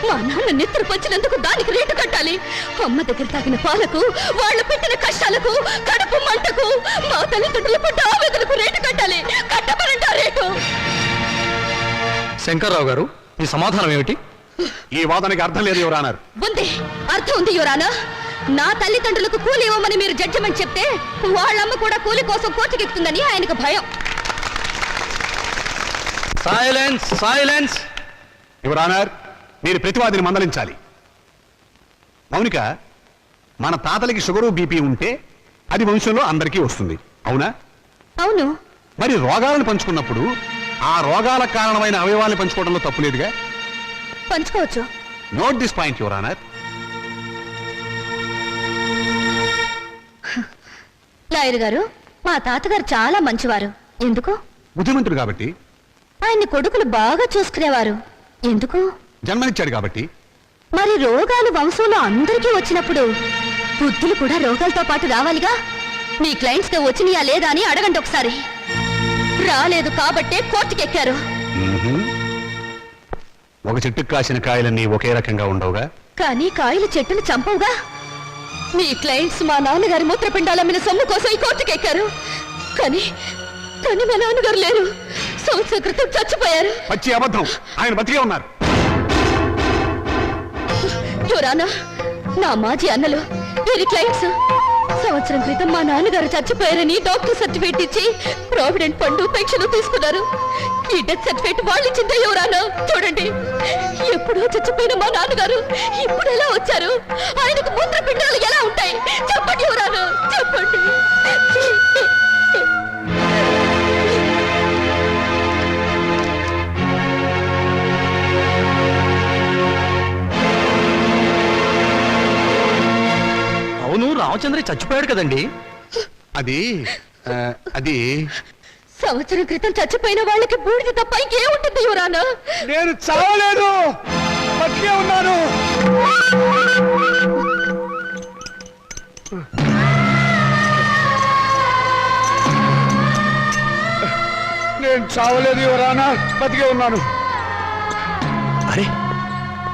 మా నాన్న నిద్ర పంచినందుకు దానికి రేటు కట్టాలి. అమ్మ దగ్గర తాగిన పాలకు, వాళ్ళు పెట్టిన కష్టాలకు, కడుపు మంటకు, మా తల్లిదండ్రుల పడ్డ ఆవేదనకు రేటు కట్టాలి. కట్టమనంట రేటు. శంకర్రావు గారు, మీ సమాధానం ఏమిటి? ఈ వాదనకి అర్థం లేదు యువర్ ఆనర్. ఉంది, అర్థం ఉంది యువరానా. నా తల్లిదండ్రులకు కూలి ఇవ్వమని మీరు జడ్జిమెంట్ చెప్తే వాళ్ళమ్మ కూడా కూలి కోసం కోర్టుకెక్కుతుందని ఆయనకు భయం. Silence, silence. యువర్ ఆనర్, మీరు ప్రతివాదిని మందలించాలి. మౌనిక, మన తాతలకి షుగరు, బీపీ ఉంటే అది వంశంలో అందరికీ వస్తుంది, అవునా? అవును. మరి రోగాలను పంచుకున్నప్పుడు ఆ రోగాలకు కారణమైన అవయవాలను పంచుకోవడంలో తప్పులేదుగా? పంచుకోవచ్చు. Note this point your honour. Lawyer గారు, మా తాతగారు చాలా మంచివారు. ఎందుకు? బుద్ధిమంతుడు కాబట్టి. ఆయన్ని కొడుకులు బాగా చూసుకునేవారు. ఎందుకు? జన్మనిచ్చాడు కాబట్టి. మరి రోగాలు వంశంలో అందరికీ వచ్చినప్పుడు బుద్ధులు కూడా రోగాలతో పాటు రావాలిగా. మీ క్లయింట్స్ తో వచ్చినాయా లేదా అని అడగండి ఒకసారి. రాలేదు కాబట్టే కోర్టుకెక్కారు. ఒక చెట్టుకు కాసిన కాయలన్నీ ఒకే రకంగా ఉండవుగా. కానీ కాయలు చెట్టును చంపవుగా. మీ క్లయింట్స్ మా నాన్నగారి మూత్రపిండాలమ్మిన సొమ్ము కోసం ఈ కోర్టుకెక్కారు. కానీ కానీ మా నాన్నగారు లేరు. సంవత్సరం క్రితం చచ్చిపోయారు. పచ్చి అబద్ధం. ఆయన బతికే ఉన్నారు. యువరానా, నా మాజీ అన్నలు వీరి క్లయింట్స్ సంవత్సరం క్రితం మా నాన్నగారు చచ్చిపోయారని డాక్టర్ సర్టిఫికేట్ ఇచ్చి ప్రావిడెంట్ ఫండ్, పెన్షన్ తీసుకున్నారు. ఈ డెత్ సర్టిఫికేట్ వాళ్ళు ఇచ్చిందే యువరానా. చూడండి, ఎప్పుడో చచ్చిపోయిన మా నాన్నగారు ఇప్పుడు ఎలా వచ్చారు? ఆయనకు మూత్రపిండాలు ఎలా ఉంటాయి? చెప్పండి యువరానా, చెప్పండి. అవును, రామచంద్రయ్య చచ్చిపోయాడు కదండి. అది అది సంవత్సరం క్రితం చచ్చిపోయిన వాళ్ళకి బూడిద తప్ప ఇంకేముంటుంది యువరానా? నేను చావలేదు, బతికే ఉన్నాను. నేను చావలేదు ఎవరానా, బతికే ఉన్నాను. అరే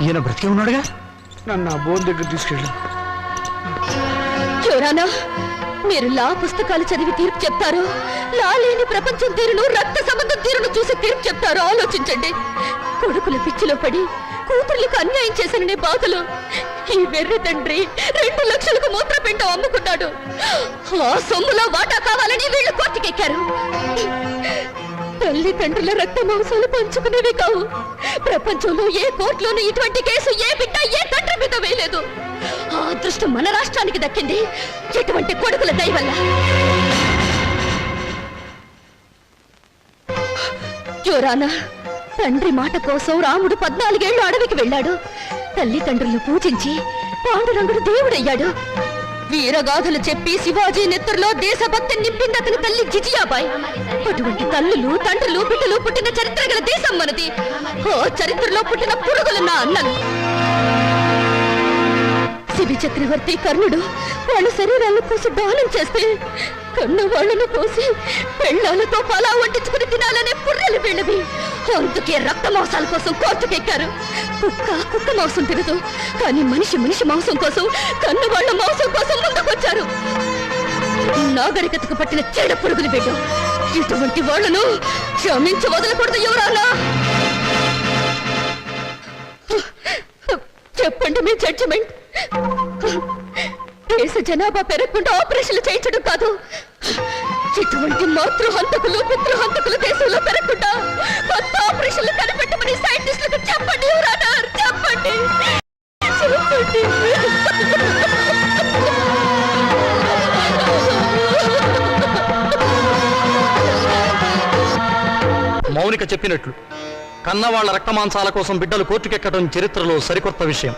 ఈయన బ్రతికే ఉన్నాడుగా. నన్ను ఆ బోన్ దగ్గర తీసుకెళ్ళు. చూరానా, మీరు లా పుస్తకాలు చదివి తీర్పు చెప్తారు, లా లేని ప్రపంచం తీరును, రక్త సంబంధం తీరును చూసి తీర్పు చెప్తారు. ఆలోచించండి. కొడుకుల పిచ్చిలో పడి కూతుర్లకు అన్యాయం చేశాననే బాధలో ఈ వెర్రి తండ్రి 2 లక్షలకు మూత్రపిండం అమ్ముకున్నాడు. ఆ సొమ్ములో వాటా కావాలని వీళ్ళు కోర్టుకెక్కారు. తల్లిదండ్రుల రక్త మాంసాలు పంచుకునేవి కావు. ప్రపంచంలో ఏ కోర్టులోనూ ఇటువంటి కేసు ఏ బిడ్డ ఏ తండ్రి మీద వేయలేదు. ఆ అదృష్టం మన రాష్ట్రానికి దక్కింది ఎటువంటి కొడుకుల దయ వల్ల. జోరానా, తండ్రి మాట కోసం రాముడు 14 ఏళ్లు అడవికి వెళ్ళాడు. తల్లిదండ్రులను పూజించి పాండురంగుడు దేవుడయ్యాడు. వీరగాథలు చెప్పి శివాజీ నెత్తురులో దేశభక్తి నింపింది అతని తల్లి జిజియాబాయ్. అటువంటి తల్లులు, తండ్రులు, బిడ్డలు పుట్టిన చరిత్ర గల దేశం మనది. ఓ చరిత్రలో పుట్టిన పురుగులు నా అన్నలు. శిబి చక్రవర్తి, కర్ణుడు వాళ్ళ శరీరాలను కోసి దానం చేస్తే కన్న వాళ్ళను కోసి పెళ్ళాలతో పలా వండించుకుని తినాలనే పుర్రెలు వీళ్ళవి. అందుకే రక్త మాంసాల కోసం కోర్టుకెక్కారు. కుక్క మాంసం తినదు, కానీ మనిషి మాంసం కోసం, కన్న వాళ్ళ మాంసం కోసం ముందుకొచ్చారు. నాగరికతకు పట్టిన చెడ పురుగులు వీళ్ళు. ఇటువంటి వాళ్ళను క్షమించి వదలకూడదు ఎవరానా. చెప్పండి మీ జడ్జిమెంట్. దేశ జనాభా పెరగకుండా ఆపరేషన్లు చేయించడం కాదు, ఇటువంటి మాతృహంతకులు, పితృహంతకులు దేశంలో పెరగకుండా కొత్త ఆపరేషన్లు కనిపెట్టమని సైంటిస్టులకు చెప్పండి ఎవరానా. చెప్పండి. మౌనిక చెప్పినట్లు కన్నవాళ్ల రక్తమాంసాల కోసం బిడ్డలు కోర్టుకెక్కడం చరిత్రలో సరికొత్త విషయం.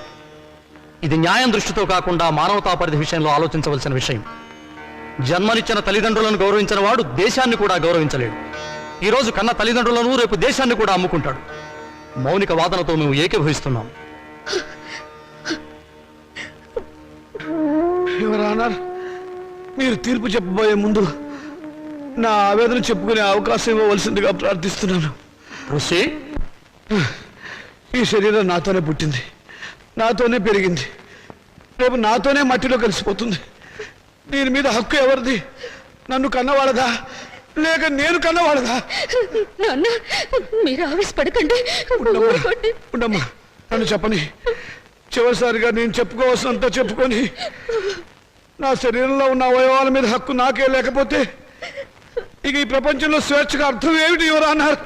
ఇది న్యాయం దృష్టితో కాకుండా మానవతా పరిధి విషయంలో ఆలోచించవలసిన విషయం. జన్మనిచ్చిన తల్లిదండ్రులను గౌరవించిన వాడు దేశాన్ని కూడా గౌరవించలేడు. ఈ రోజు కన్న తల్లిదండ్రులను రేపు దేశాన్ని కూడా అమ్ముకుంటాడు. మౌనిక వాదనతో మేము ఏకీభవిస్తున్నాం. ఎవరన్నారు? మీరు తీర్పు చెప్పబోయే ముందు నా ఆవేదన చెప్పుకునే అవకాశం ఇవ్వవలసిందిగా ప్రార్థిస్తున్నాను. ఈ శరీరం నాతోనే పుట్టింది, నాతోనే పెరిగింది, రేపు నాతోనే మట్టిలో కలిసిపోతుంది. దీని మీద హక్కు ఎవరిది? నన్ను కన్నవాళ్ళదా లేక నేను కన్నవాళ్ళదా? నాన్న, మీరు ఆవేశపడకండి. ఉండమ్మా, నన్ను చెప్పని. చివరిసారిగా నేను చెప్పుకోవాల్సినంత చెప్పుకొని నా శరీరంలో ఉన్న అవయవాల మీద హక్కు నాకే లేకపోతే ఇక ఈ ప్రపంచంలో స్వేచ్ఛగా అర్థం ఏమిటి ఎవరు అన్నారు?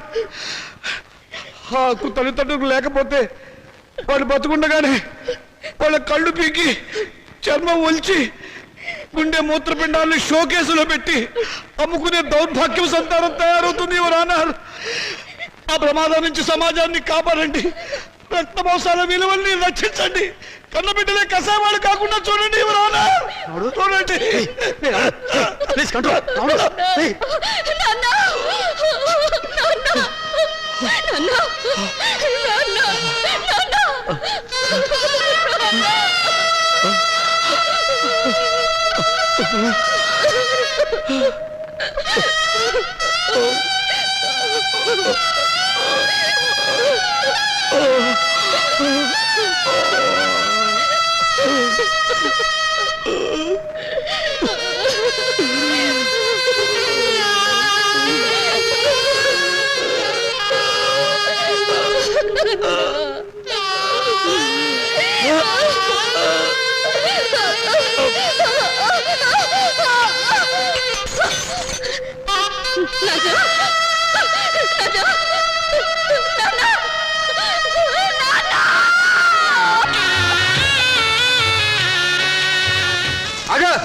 ఆ హక్కు తల్లిదండ్రులకు లేకపోతే వాళ్ళు బతుకుండగానే వాళ్ళ కళ్ళు పీకి చర్మం ఒలిచి గుండె మూత్రపిండాలను షోకేసులో పెట్టి అమ్ముకునే దౌర్భాగ్యం సంతానం తయారవుతుంది ఎవరు అన్నారు? ఆ ప్రమాదం నుంచి సమాజాన్ని కాపాడండి. రక్త మోసాల విలువల్ని రక్షించండి. కన్నబిడ్డలే కసావాళ్ళు కాకుండా చూడండి ఎవరానా. చూడండి.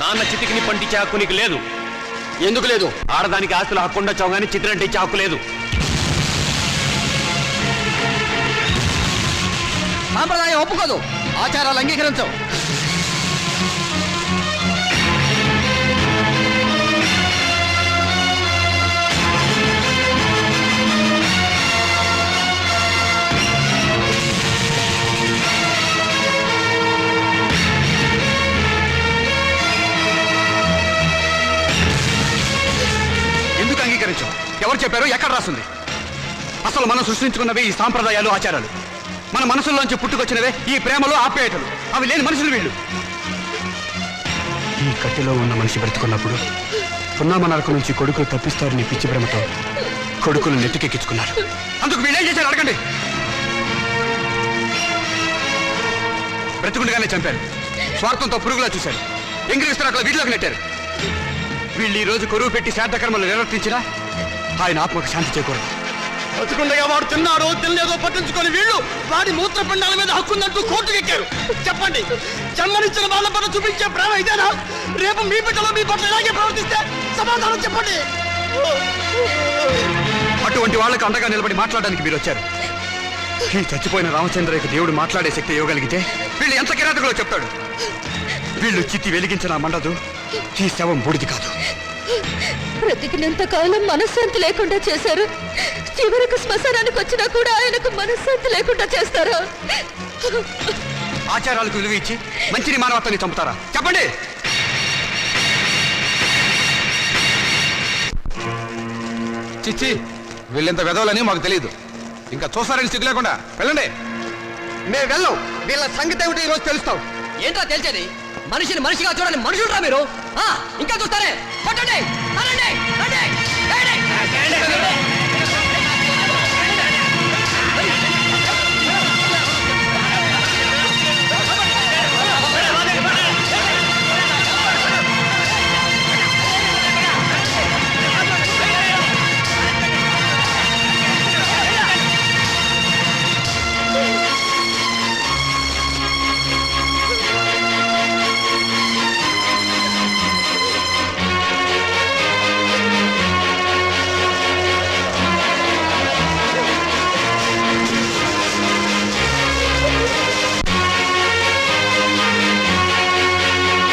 నాన్న చితికిని పండించే హక్కు నీకు లేదు. ఎందుకు లేదు? ఆడదానికి ఆస్తులు హక్కుండా చౌగాని చిత్రంటే ఇచ్చే హక్కు లేదు. సాంప్రదాయం ఒప్పుకోదు, ఆచారాలు అంగీకరించవు. ఎవరు చెప్పారు చెప్పారో ఎక్కడ రాస్తుంది? అసలు మనం సృష్టించుకున్నవే ఈ సాంప్రదాయాలు, ఆచారాలు. మన మనసుల్లోంచి పుట్టుకొచ్చినవే ఈ ప్రేమలు, ఆప్యాయతలు. అవి లేని మనుషులు వీళ్ళు. ఈ కట్టెలో ఉన్న మనిషి బ్రతుకున్నప్పుడు పున్నామ నరకం నుంచి కొడుకులు తప్పిస్తారని పిచ్చి ప్రేమతో కొడుకులు నెత్తికెక్కించుకున్నారు. అందుకు వీళ్ళేం చేశారు అడగండి. బ్రతుకుండగానే చంపారు. స్వార్థంతో పురుగులా చూశారు. ఎంగిలి విస్తరాకుల వీటిలోకి నెట్టారు. వీళ్ళు ఈ రోజు కొరువు పెట్టి శ్రాద్ధ కర్మలు నిర్వర్తించినా ఆయన ఆత్మకు శాంతి చేకూరదు. బతుకుండగా వాడు తిన్నారో తినలేదో పట్టించుకొని వీళ్ళు వాడి మూత్రపిండాల మీద హక్కుందంటూ కోర్టుకు ఎక్కారు. చెప్పండి, జన్మనిచ్చిన వాళ్ళ పట్ల చూపించే ప్రేమ ఇదేనా? రేపు మీ బిడ్డలో మీ పట్ల ఇలాగే ప్రవర్తిస్తే సమాధానం చెప్పండి. అటువంటి వాళ్ళకి అండగా నిలబడి మాట్లాడడానికి మీరు వచ్చారు. ఈ చచ్చిపోయిన రామచంద్రయ్యకు దేవుడు మాట్లాడే శక్తి ఇవ్వగలిగితే వీళ్ళు ఎంత కిరాతకులో చెప్తాడు. వీళ్ళు చిత్తి వెలిగించిన మండదు, ఈ శవం బూడిది కాదు. బ్రతికినంత కాలం మనశ్శాంతి లేకుండా చేశారు. చివరకు శ్మశానానికి వచ్చినా కూడా ఆయనకు మనశ్శాంతి లేకుండా చేస్తారా? ఆచారాలకు విలువ ఇచ్చి మంచిని మానవత్వాన్ని చంపుతారా? చెప్పండి. చిచ్చి, వీళ్ళెంత వెదవలని మాకు తెలియదు. ఇంకా చూస్తారని సిగ్గు లేకుండా వెళ్ళండి. మేము వెళ్ళం. వీళ్ళ సంగతి ఏమిటి ఈరోజు తెలుస్తాం. ఏంటో తెలిసేది? మనిషిని మనిషిగా చూడండి, మనుషులురా మీరు. ఇంకా చూస్తారే? కొట్టండి, అనండి, రండి, రండి.